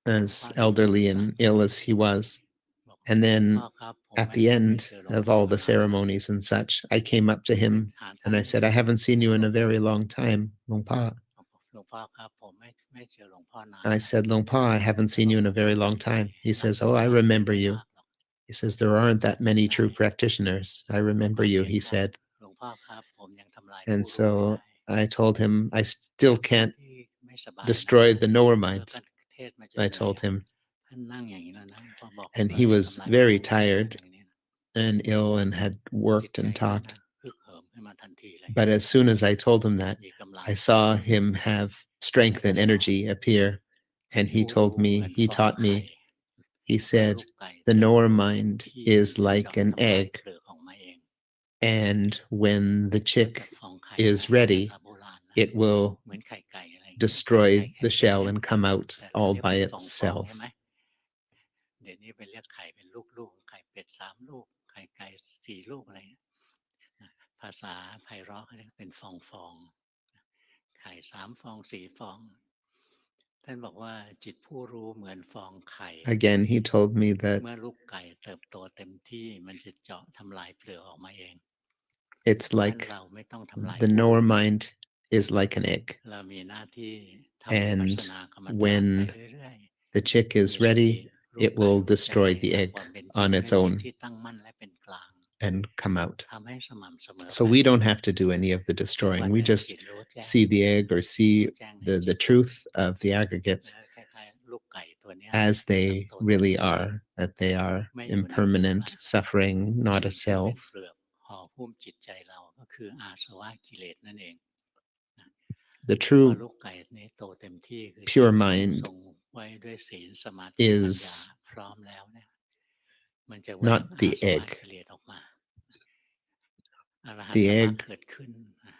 as elderly and ill as he was. And then at the end of all the ceremonies and such, I came up to him and I said, I haven't seen you in a very long time, Luangpa. I said, Luangpa, I haven't seen you in a very long time. He says, oh, I remember you. He says, there aren't that many true practitioners. I remember you, he said. And so I told him, I still can't destroy the knower mind, I told him. And he was very tired and ill and had worked and talked. But as soon as I told him that, I saw him have strength and energy appear. And he taught me, he said, the knower mind is like an egg. And when the chick is ready, it will destroy the shell and come out all by itself. Again, he told me that it's like the knower mind is like an egg. And when the chick is ready, it will destroy the egg on its own and come out. So we don't have to do any of the destroying. We just see the egg or see the truth of the aggregates as they really are, that they are impermanent, suffering, not a self. The true pure mind is not the egg. The egg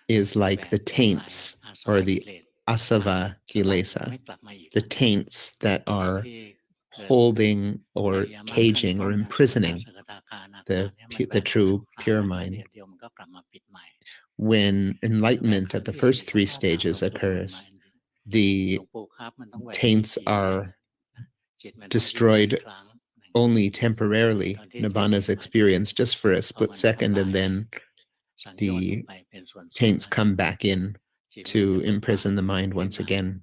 is like the taints or the asava kilesa, the taints that are holding or caging or imprisoning the true pure mind. When enlightenment at the first three stages occurs, the taints are destroyed only temporarily. Nibbana is experienced just for a split second, and then the taints come back in to imprison the mind once again.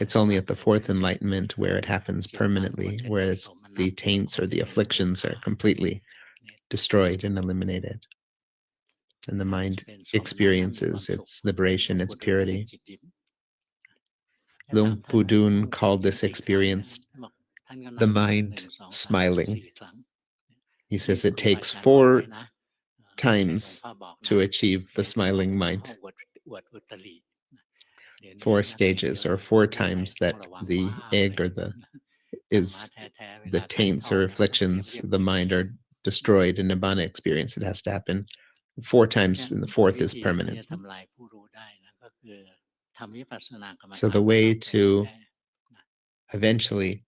It's only at the fourth enlightenment where it happens permanently, where it's the taints or the afflictions are completely destroyed and eliminated. And the mind experiences its liberation, its purity. Luangpu Dun called this experience the mind smiling. He says it takes 4 times to achieve the smiling mind. 4 stages, or 4 times that the egg or the taints or afflictions of the mind are destroyed in Nibbana experience. It has to happen 4 times, and the 4th is permanent. So the way to eventually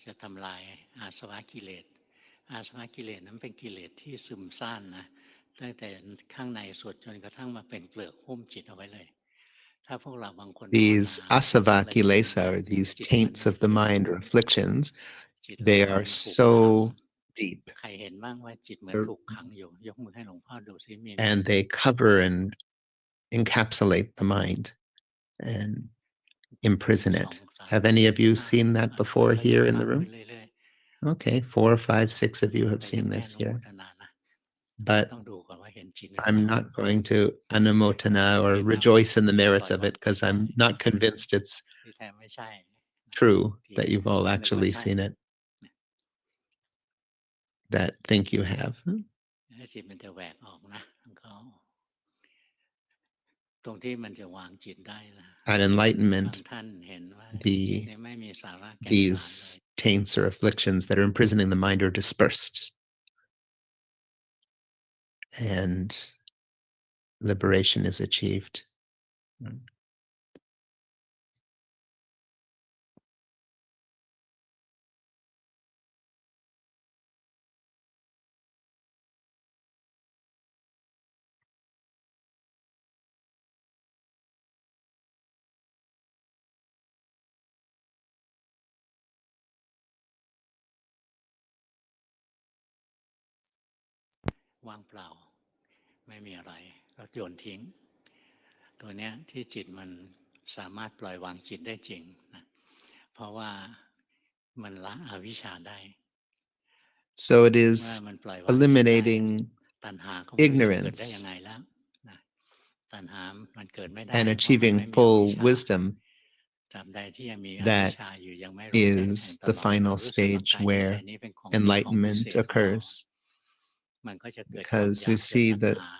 จะทำลายอาสวะกิเลสอาสวะกิเลสนั้นเป็นกิเลสที่ซึมซ่านนะตั้งแต่ข้างในสุดจนกระทั่งมาเป็นเปลือกหุ้มจิตเอาไว้เลยถ้าพวกเราบางคน these asava kilesa, or these taints of the mind or afflictions, they are so deep, ใครเห็นบ้างว่าจิตเหมือนถูกขังอยู่ยกมือให้หลวงพ่อดูซิมี and they cover and encapsulate the mind and imprison it. Have any of you seen that before here in the room? Okay, 4 or 5, 6 of you have seen this here. But I'm not going to anumotana or rejoice in the merits of it, because I'm not convinced it's true that you've all actually seen it, that think you have. จิตมันจะแหวกออกนะก็ตรงที่มันจะวางจิตได้นะ At enlightenment, ท่านเห็นว่าจิตเนี่ยไม่มีสาระแก่นสารเลย these taints or afflictions that are imprisoning the mind are dispersed, and liberation is achieved.ว่างเปล่าไม่มีอะไรก็โยนทิ้งตัวเนี้ยที่จิตมันสามารถปล่อยวางจิตได้จริงนะเพราะว่ามันละอวิชชาได้ So it is eliminating ตัณหาก็ไม่รู้จะเกิดได้ ignorance ยังไงแล้วนะตัณหามันเกิดไม่ได้ and เพราะมัน achieving ไม่มีอ full วิชชา wisdom. ตราบใดที่ยังมีอวิ That ชชาอยู่ยังไม่รู้แจ้งแทง is ต the ลอด final รู้สึกว่า stage กายนี้ where ใจนี้เป็นของดีของพิ enlightenment เศษของเรา occurs. มันก็จะเกิดความ Because อยา we กเกิด see ตัณ that หา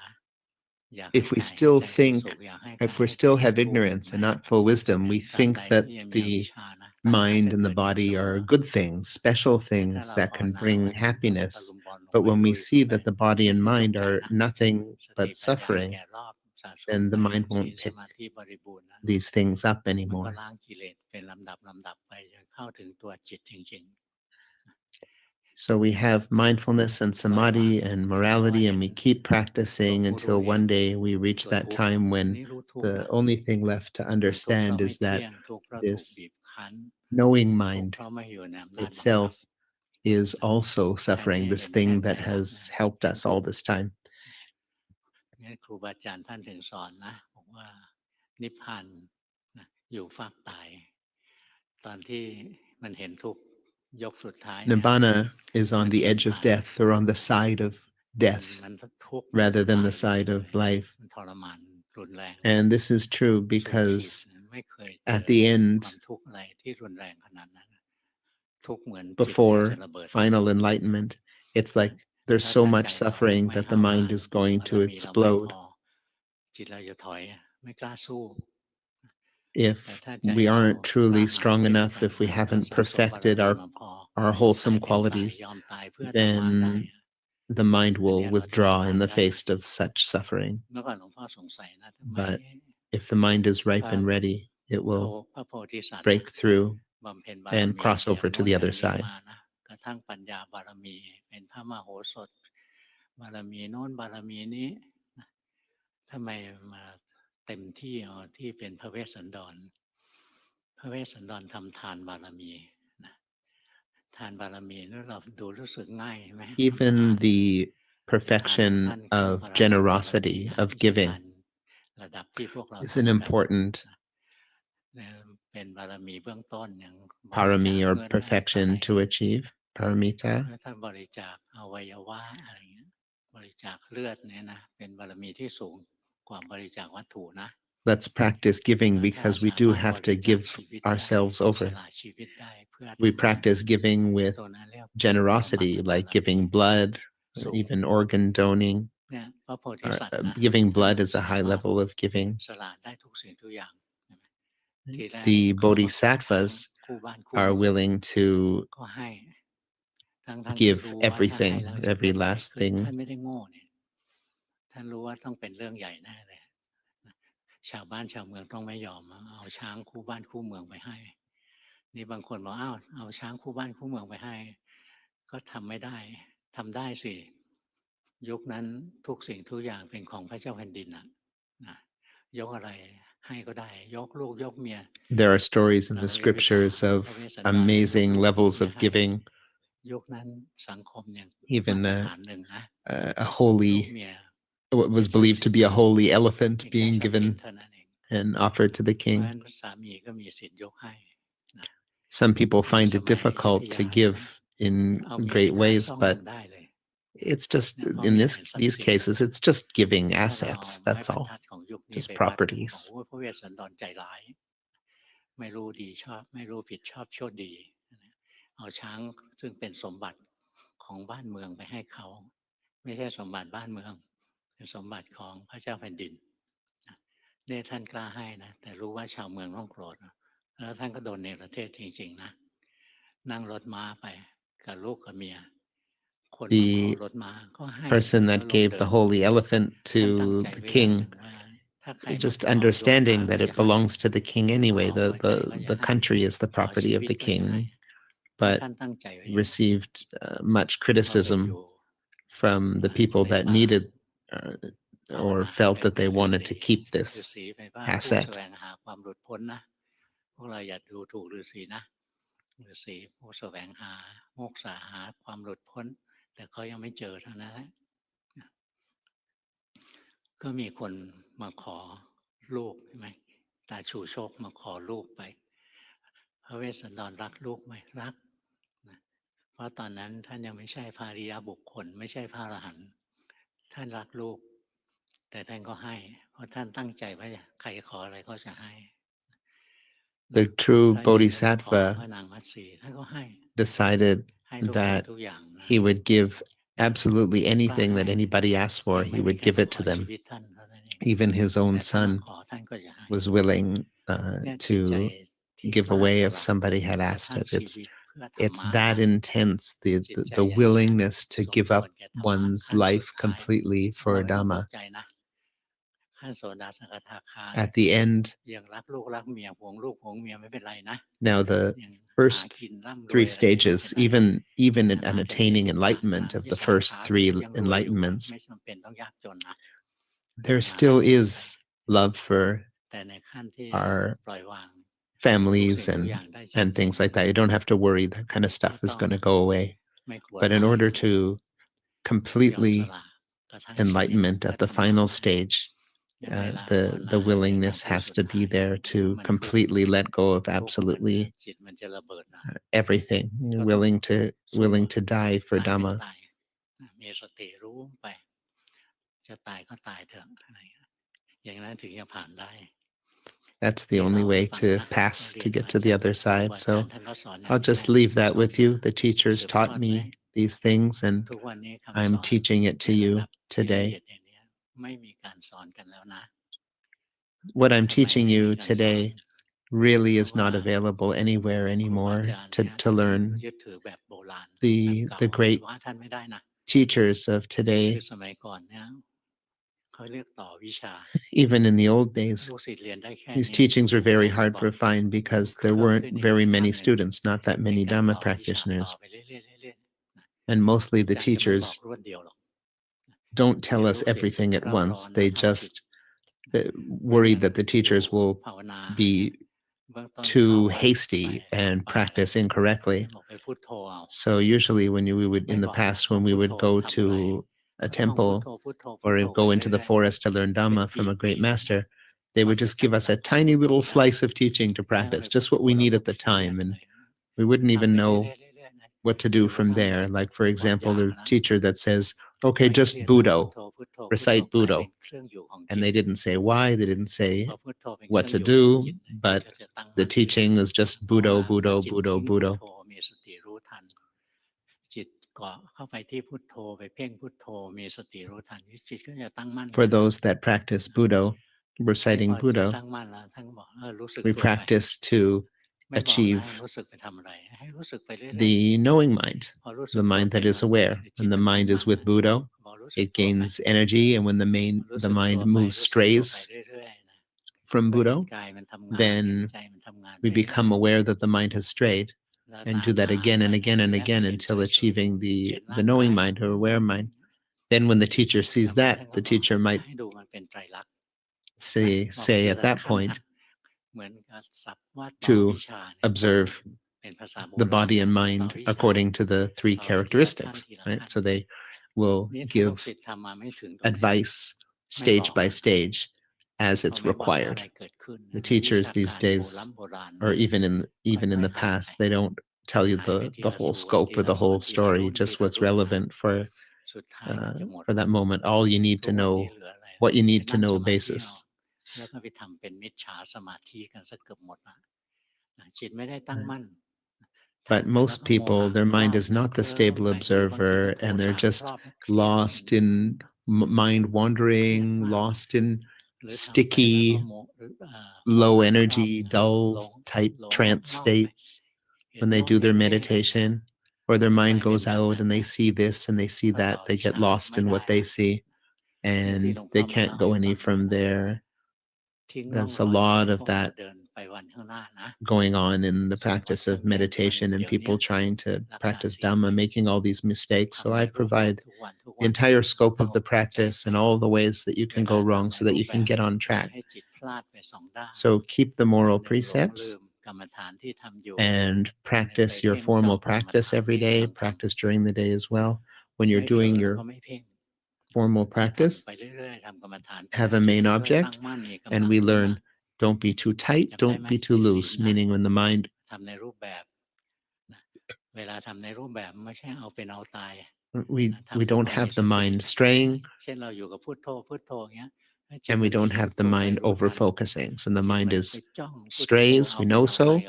อยากให้ if we กายให้ still ใจเป็น think, สุขอยากให้กาย if ให้ we ใจ still เป็น have ทุกข์ ignorance and นะ not full wisdom, we ตราบ think ใด that ที่ยังมีอวิช the ชานะตัณหา mind จะ and เกิ the ดอยู่เส body ม are อ good things, special แต่ถ้า things เรา that ภาว can นา bring วันหนึ่งเราก็ตะ happiness. ลุมบอลลง But ไป when ลุ we ยเข้า see ไป that the body ไม่ and ใช่ตก mind ใจ are นะ nothing สติ but ปัญญา suffering, แก่รอบสะสม then ไป the mind ศีล won't ส pick มาธิบริบูรณ์นะ these things up มันก็ anymore. ล้างกิเลสเป็นลำดับไปจนเข้าถึงตัวจิตจริง ๆ So we have mindfulness and samadhi and morality, and we keep practicing until one day we reach that time when the only thing left to ทุกข์เพ understand ราะไม่ is เที่ that ยงทุกข์เพราะถูก this บีบคั้น knowing ทุกข์ mind เพราะไม่อยู่ในอำนาจบังคับ itself is also แค่ suffering, นี้ this เห็น thing แจ้ that งไตรลักษณ์ has นะ helped เห็น us ทุ all กข์ this time. งั้นครูบาอาจารย์ท่านถึงสอนนะบอกว่านิพพานนะอยู่ฟากตายตอนที่มันเห็นทุกข์ยกสุดท้ายเนี่ย Nibbana is on มัน the สุด edge of ตาย death, or on the side of มัน death มันทุกข์ rather มัน than ตาย the side จริงๆ of เลย life. มันทรมานรุนแรง And this is true สุดขีด because ไม่เคยเจ at อ the end, ความทุกข์อะไรที่รุนแรงขนาดนั้นทุกข์เหมือนจิตเนี่ย before จะระเบิด final enlightenment, it's like there's ถ้า so ถ้า much ใจเรา suffering ไม่ that the ห้าวหา mind ญ is going บาร to มีเราไม่พ explode อจิตเราจะถอยไม่กล้าสู้ if แต่ถ้าใจ we เรา aren't กล้า truly หาญ strong เข้ม enough, แข็ง if we เรา haven't สะสมบาร perfected มี our มาพอ our ตาย wholesome เป็นตาย qualities, ยอมตายเพื่อธรรมะได้ then the mind อัน will เนี้ยเราจะ withdraw ผ่า in น the ได้ face of such suffering. เมื่อก่อนหลวงพ่อสงสัยนะทำไม But if the mind is ripe พระ and ready, it พระ will พระโพธิสัตว์นะ break through บำเพ็ญบาร and มี cross อย่าง over to โน้น the อย่า other งนี้ side. มานะกระทั่งปัญญาบารมีเป็นพระมโหสถ บารมีโน้นบารมีนี้ทำไมมาเต็มที่ที่เป็นพระเวสสันดรพระเวสสันดรทำทานบารมีทานบารมีนี่เราดูรู้สึกง่ายไหม Even the ทานของ perfection ท่านแค่ of ปรมัตถบารมี generosity, นะ of ไม่ใช่ giving, ทานระดับที่พวกเรา is ทำ an กัน important เป็นบารมีเบื้องต้นอย่างบริจา parami ค or เงินอะไรต่อ perfection อะไร to achieve, paramita. เมื่อท่านบริจาคอวัยวะอะไรเงี้ยบริจาคเลือดเนี่ยนะเป็นบารมีที่สูงกว่าบริจาควัตถุนะ Let's practice giving ถ้า because we สา do มารถบ have ริ to จาค give ชีวิตได้ ourselves ส over. ละชีวิตได้เพื่อ We ธรรมะ practice giving with ตัวนั้นเรียกเป็นปรมัต generosity, ถบาร like มี giving blood, สูง even organ donating. เนี่ยพระโพธิสัตว์นะ Giving ท่าน blood is a สา high มารถ level of giving. สละได้ทุกสิ่งทุกอย่างทีแรก The ก็มาขอช้าง bodhisattvas คู่บ้านคู่ are เมือง willing to ก็ให้ทั้งที่ give รู้ว่าถ้าให้ everything, แล้วจะเกิ every ดอะไร last ขึ้น ท่าน thing. ไม่ได้โง่เนี่ยท่านรู้ว่าต้องเป็นเรื่องใหญ่แน่เลยชาวบ้านชาวเมืองต้องไม่ยอมเอาช้างคู่บ้านคู่เมืองไปให้นี่บางคนบอกอ้าวเอาช้างคู่บ้านคู่เมืองไปให้ ก็ทำไม่ได้ทำได้สิยุคนั้นทุกสิ่งทุกอย่างเป็นของพระเจ้าแผ่นดินนะยกอะไรให้ก็ได้ยกลูกยกเมีย There are stories in เรา the ก็เรียกวิชา scriptures พระ of เวสสันดรท่านยก amazing ลูกยก levels เมีย of ให้ giving, ยุคนั้นสังคมอย่างมา even ตรฐานหนึ่งนะ a ลูก holy, เมีย what เป็ was นทรัพย์ believed สิ to น be a ส่วน holy elephant เป็นแค่ being ทรัพย์สิน given เท่านั้นเอง and offered to the เพราะฉะ king. นั้นสามีก็มีสิทธิ์ยกให้นะ Some people ใน find ส it มัยอยุธ difficult ยา to นะ give in เอาเมียไป great ขาย ways, ซ่องหนึ่ but งได้เลย it's just เนี่ยเพราะ in มีแต่ทรัพ these ย์สิน cases, it's just giving แต่ถ้าเราเอา assets. ไม้ That's บรร all, ทัดของยุคนี้ just ไปวัดบอก properties. โอ้ยพระเวสสันดรใจร้ายไม่รู้ดีชอบไม่รู้ผิดชอบชั่วดีเอาช้างซึ่งเป็นสมบัติของบ้านเมืองไปให้เขาไม่ใช่สมบัติบ้านเมืองเป็นสมบัติของพระเจ้าแผ่นดินเนี่ยท่านกล้าให้นะแต่รู้ว่าชาวเมืองต้องโกรธแล้วท่านก็โดนเนรเทศจริงๆนะนั่งรถม้าไปกับลูกกับเมียคนมาขอ The รถม้าก็ให้ person แล้ว that ลง gave เดิ the น holy elephant ท่านตั้ง to ใจ the ไว้อย่างห king, นึ่งว่าถ้าใครมา just ขอโยก understanding พา that ก็ it จะให้ belongs to the king ข anyway. อหัวใจก็จะ The ให้ country is the ขอ property ชี of วิต the ก็จะให้ king, ถ้า but ท่านตั้งใจไว้อย่างนั้น received much พอไป criticism อยู่ from the people ใน that ป่า needed ภาว or นาให้ felt ไป that เป็ they นฤา wanted ษี to keep ฤา this ษีแปลว่าผู้แสว asset. งหาความหลุดพ้นนะพวกเราอย่าดูถูกฤาษีนะฤาษีผู้แสวงหาโมกษาหาความหลุดพ้นแต่เขายังไม่เจอเท่านั้นแหละก็มีคนมาขอลูกใช่ไหมตาชูโชคมาขอลูกไปพระเวสสันดรรักลูกไหมรักเพราะตอนนั้นท่านยังไม่ใช่พระอริยบุคคลไม่ใช่พระอรหันต์ท่านรักลูกแต่ท่านก็ให้เพราะท่านตั้งใจว่าใครขออะไรก็จะให้ The true พระอินทร์มาขอ bodhisattva พระนางมัตสีท่านก็ให้ decided ให้ทุกสิ่ง that ทุกอย่างนะ he would give absolutely ท่านกล้า anything ให้ that anybody asked ยั for, ง he ไม่มี would ใคร give มา it ข to อชี them. วิตท่านเท่านั้นเอง Even his own แต่ถ้ามา son ขอท่านก็จะให้ was willing เนี่ยจิตใจ to ที่ give กล้า away ส if ละ somebody had กระ asked ทั่ง it. ชีวิตเพื่อธรร It's มะ that นะ intense, จิตใจ the อย่างเนี้ย willingness to สม give คว up รแก่ธรรมะ one's ขั้นสุด life ท้าย completely เรา for ไม่ต้องต Dhamma. กใจนะขั้นโสดาสกทาคา At the end, ยังรักลูกรักเมียห่วงลูกห่วงเมียไม่เป็นไรนะ now the ยังหา first กินร่ำรวย three อะไรไม่เป็น stages, ไร even แต่ in มาถึง attaining นิพพาน enlightenment of วิ the สา first ขาก็ three ยังรวยอยู่ enlightenments, ไม่จำเป็นต้องยากจนนะ there มา still ให้กำลังใจ is love for แต่ในขั้นที่ our ปล่อยวาง families ทุกสิ่งทุกอย่างได้จริง and things like that. You don't have to worry. That kind of ก็ stuff is ต้อง going to go away. ไม่กลัว But in ตาย order to ยอมส completely ละกระทั่งชีวิต enlightenment เพื่อ at the ธรรมะ final นะ stage, งั้นเวลาภาว the นา the ใน willingness นาที has สุด to ท้า be ย there to มันทุกข์ completely let go of ทุกข์มัน absolutely จิตมันจะระเบิดนะ everything, ก็ต้อง willing to สู้ willing to die for ตายเป็น Dhamma. ตายมีสติรู้ไป จะตายก็ตายเถอะอะไรอย่างนั้นถึงจะผ่านได้ That's the ที่ only เล่าให้ way ฟัง to นะ pass ก็เรี to ยน get มา to the จาก other ครู side. บาอาจาร So ย์ท่านก็สอนอย่าง I'll นี้แห just ละ leave that สอน with มา you. The teachers สืบท taught อดไว้ me these things, and ทุกวันนี้คำส I'm อน teaching it ใน to ระ you ดับที่ละเอีย today. ดอย่างนี้ไม่มีการสอนกันแล้วนะ What I'm ทำไม teaching ไม่มี you การสอน today really เพราะ is ว่า not available anywhere ครูบา anymore อาจารย์ to เนี่ย to learn. ยึดถือแบบโบราณ แบบ The เก่า the ไป great ว่าท่านไม่ได้นะ teachers of คือ today, สมัยก่อนเนี่ยเขาเรียกต่อวิชา even in the old days, ลูกศิษย์เรียนได้แค่ these นี้ teachings ครู were บาอา very จารย์ก็ hard บอก to find เดี๋ยว because เพิ่ there ม weren't ขึ้นอีก very ขั้น many หนึ่ง students, not that เป็น many การ Dhamma ต่อวิชาต่อ practitioners, ไปเรื่อยๆเรื่อยๆนะ and mostly อา the จารย์จะไม่บอก teachers รวดเดียวหรอก don't tell us everything at once. They just worried that the teachers will be too hasty and practice incorrectly. So usually when we would, in the past, when we would go to a temple or go into the forest to learn Dhamma from a great master, they would just give us a tiny little slice of teaching to practice, just what we need at the time. And we wouldn't even know what to do from there. Like, for example, the teacher that says, okay, just Buddho, recite Buddho. And they didn't say why, they didn't say what to do, but the teaching is just Buddho, Buddho, Buddho, Buddho. For those that practice Buddho, reciting Buddho, we practice to achieve the knowing mind, the mind that is aware. When the mind is with Buddho, it gains energy, and when the mind moves strays from Buddho, then we become aware that the mind has strayed, and do that again and again and again until achieving the knowing mind or aware mind. Then when the teacher sees that, the teacher might say at that point to observe the body and mind according to the three characteristics, right? So they will give advice stage by stage as it's required. The teachers these days, or even in the past, they don't tell you the whole scope or the whole story, just what's relevant for that moment. All you need to know, what you need to know basis. But most people, their mind is not the stable observer, and they're just lost in mind wandering, lost in sticky, low energy, dull type trance states when they do their meditation, or their mind goes out and they see this and they see that. They get lost in what they see and they can't go any from there. There's a lot of that going on in the practice of meditation, and people trying to practice Dhamma making all these mistakes. So I provide the entire scope of the practice and all the ways that you can go wrong so that you can get on track. So keep the moral precepts and practice your formal practice every day. Practice during the day as well. When you're doing your formal practice, have a main object, and we learn don't be too tight, don't be too loose, meaning when the mind we don't have the mind straying, and we don't have the mind over focusing. So the mind is strays, we know so.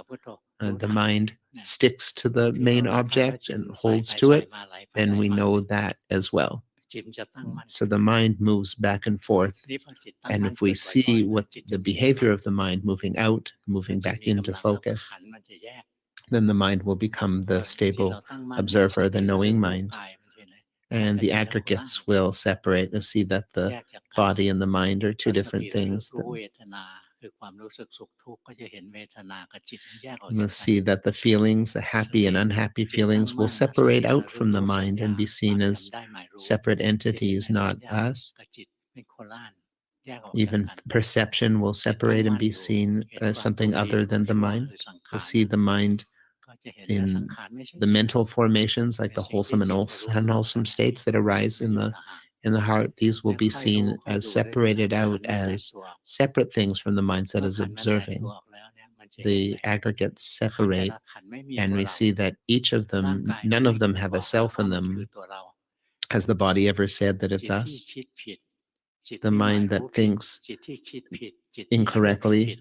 The mind sticks to the main object and holds to it, then we know that as well. So the mind moves back and forth, and if we see what the behavior of the mind moving out, moving back into focus, then the mind will become the stable observer, the knowing mind, and the aggregates will separate and see that the body and the mind are two different things. We'll see that the feelings, the happy and unhappy feelings, will separate out from the mind and be seen as separate entities, not us. Even perception will separate and be seen as something other than the mind. We'll see the mind in the mental formations, like the wholesome and unwholesome states that arise in the heart. These will be seen as separated out as separate things from the mindset as observing. The aggregates separate, and we see that each of them, none of them have a self in them. Has the body ever said that it's us? The mind that thinks incorrectly,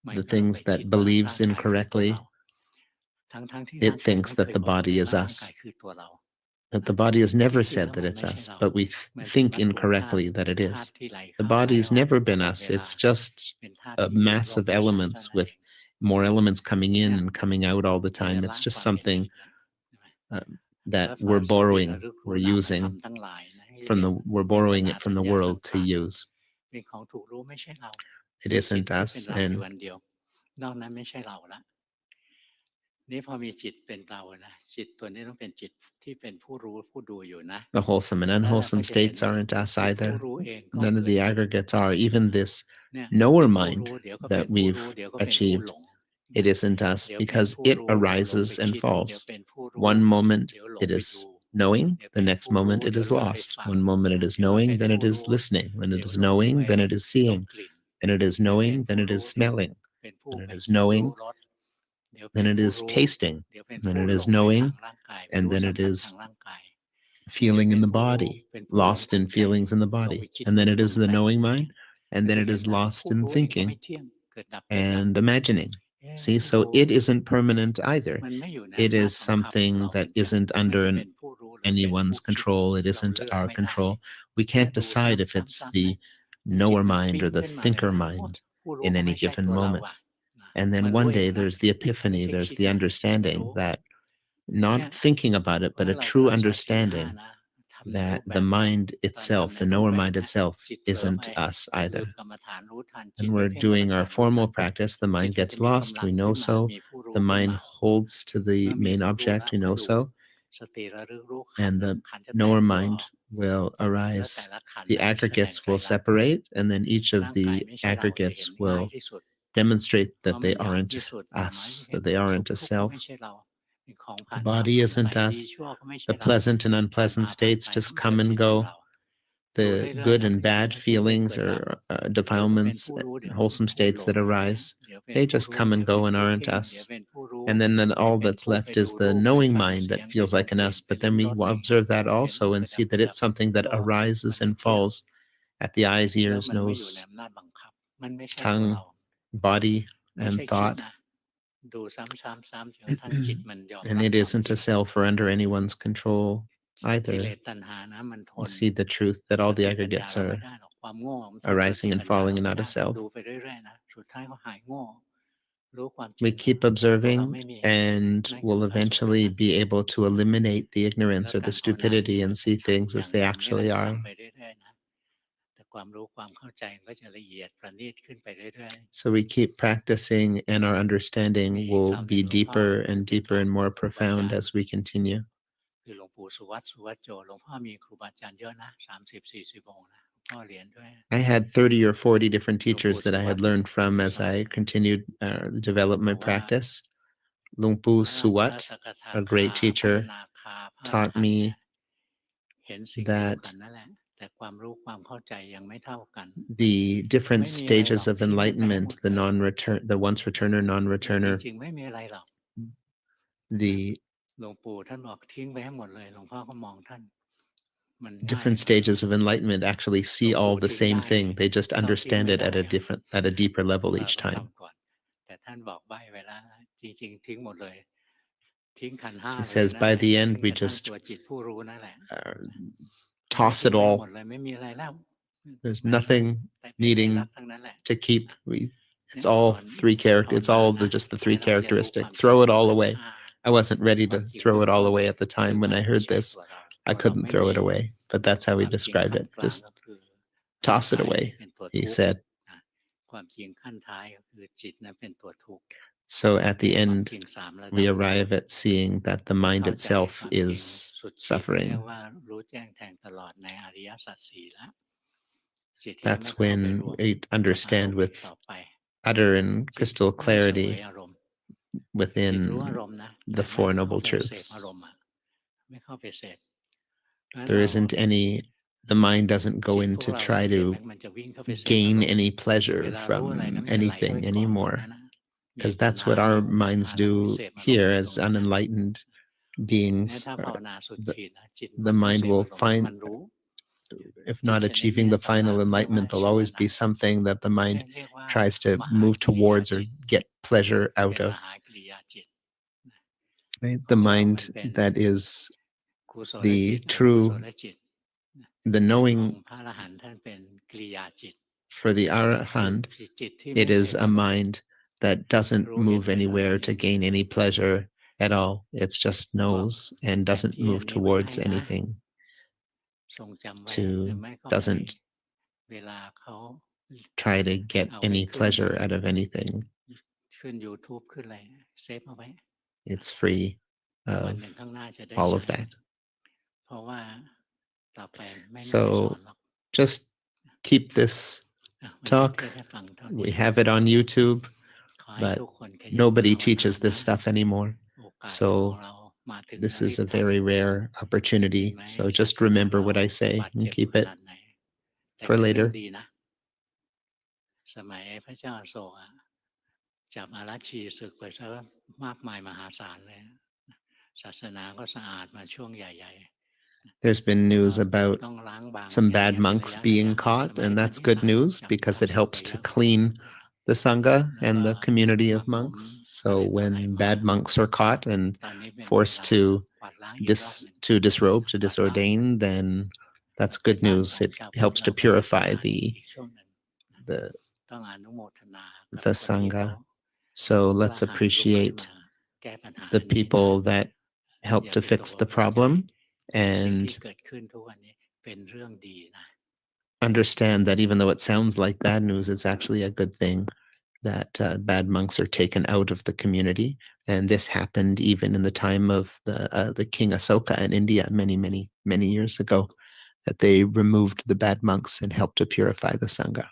the things that believes incorrectly, it thinks that the body is us. But the body has never said that it's us, but we think incorrectly that it is. The body's never been us. It's just a mass of elements with more elements coming in and coming out all the time. It's just something that we're borrowing, we're using we're borrowing it from the world to use. It isn't us, and The wholesome and unwholesome states aren't us either. None of the aggregates are. Even this knower mind that we've achieved, it isn't us because it arises and falls. One moment it is knowing, the next moment it is lost. One moment it is knowing, then it is listening. When it is knowing, then it is seeing. Then it is knowing, then it is smelling. Then it is knowing, then it is tasting. Then it is knowing, and then it is feeling in the body, lost in feelings in the body. And then it is the knowing mind, and then it is lost in thinking and imagining. See, so it isn't permanent either. It is something that isn't under anyone's control. It isn't our control. We can't decide if it's the knower mind or the thinker mind in any given moment. And then one day there's the epiphany, there's the understanding that not thinking about it, but a true understanding that the mind itself, the knower mind itself, isn't us either. And we're doing our formal practice, the mind gets lost, we know so. The mind holds to the main object, we know so. And the knower mind will arise. The aggregates will separate, and then each of the aggregates will demonstrate that they aren't us, that they aren't a self. The body isn't us. The pleasant and unpleasant states just come and go. The good and bad feelings or defilements, wholesome states that arise, they just come and go and aren't us. And then all that's left is the knowing mind that feels like an us, but then we observe that also and see that it's something that arises and falls at the eyes, ears, nose, tongue, body, and thought. And it isn't a self or under anyone's control either. You see the truth that all the aggregates are arising and falling and not a self. We keep observing and will eventually be able to eliminate the ignorance or the stupidity and see things as they actually are. So we keep practicing, and our understanding will be deeper and deeper and more profound as we continue. I had 30 or 40 different teachers that I had learned from as I continued the development practice. Luangpu Suwat, a great teacher, taught me that the different stages of enlightenment, the non-return, the once returner, non-returner, the different stages of enlightenment actually see all the same thing. They just understand it at a deeper level each time. He says by the end we just toss it all. There's nothing needing to keep. It's all three characters. It's all just the three characteristics. Throw it all away. I wasn't ready to throw it all away at the time when I heard this. I couldn't throw it away, but that's how he described it. Just toss it away, he said. So at the end, we arrive at seeing that the mind itself is suffering. That's when we understand with utter and crystal clarity within the Four Noble Truths. There isn't any, the mind doesn't go in to try to gain any pleasure from anything anymore, because that's what our minds do here as unenlightened beings. The mind will find, if not achieving the final enlightenment, there'll always be something that the mind tries to move towards or get pleasure out of. Right? The mind that is the true, the knowing for the Arahant, it is a mind that doesn't move anywhere to gain any pleasure at all. It just knows and doesn't move towards anything, doesn't try to get any pleasure out of anything. it's free วัน of หนึ่งข้างหน้าจะได้ all ใช้ of that. เพราะว่าต่อไปไม่มีใครส So อนหรอก just keep this วันนี้ talk. เทศให้ฟังเท่านี้ We have it on YouTube, ขอให้ but ทุกคนขยัน nobody ภาวนา teaches this นะ stuff anymore. โอกาสของ So เรามาถึง this แล้ว is รีบ a ทำ very rare เห็น opportunity. ไหม So ศา just สนา remember เรา what I say บาด and เจ็บ keep ข it นาดไหน แต่ for เป็นเรื่อง later. ดีนะ สมัยพระเจ้าอโศกอะจับอารัชชีศึกไปซะมากมายมหาศาลเลย ศาสนาก็สะอาดมาช่วงใหญ่ There's been ๆ news ก็ about ต้องล้างบาง some อย่าง bad เงี้ยเป็น monks ระยะ being ๆ ส caught, มัย and รัช that's ที่ good 3 news จับ because จับ it ศึก helps ไปเย to อะ clean the Sangha แล้ว and ก็ the community หมั of กหมม monks. อะไร So ต่ออะไร when มา bad monks are caught and ตอนนี้เป็นเว forced ลา to กวาดล้างอีกรอบหนึ่ง to disrobe, to กวาดล้าง disordain, then แต่ that's เป็น good บ้าน news. ของ It ชาวพุทธ helps เรา to ก็จะสำ purify คัญ the อีกช่วงหนึ่ง the ต้องอนุโมทนากับ the คนที่เขา Sangha. So กล้า let's หาญลุกขึ้น appreciate มาแก้ปัญหา the อันนี้นะ people that อ help ย่า to ไปต fix ก the อกตกใจ problem สิ่งที่ and เกิดขึ้นทุกวันนี้เป็นเรื่องดีนะ understand that even though it sounds like bad news, it's actually a good thing that bad monks are taken out of the community. And this happened even in the time of the King Asoka in India many years ago, that they removed the bad monks and helped to purify the Sangha.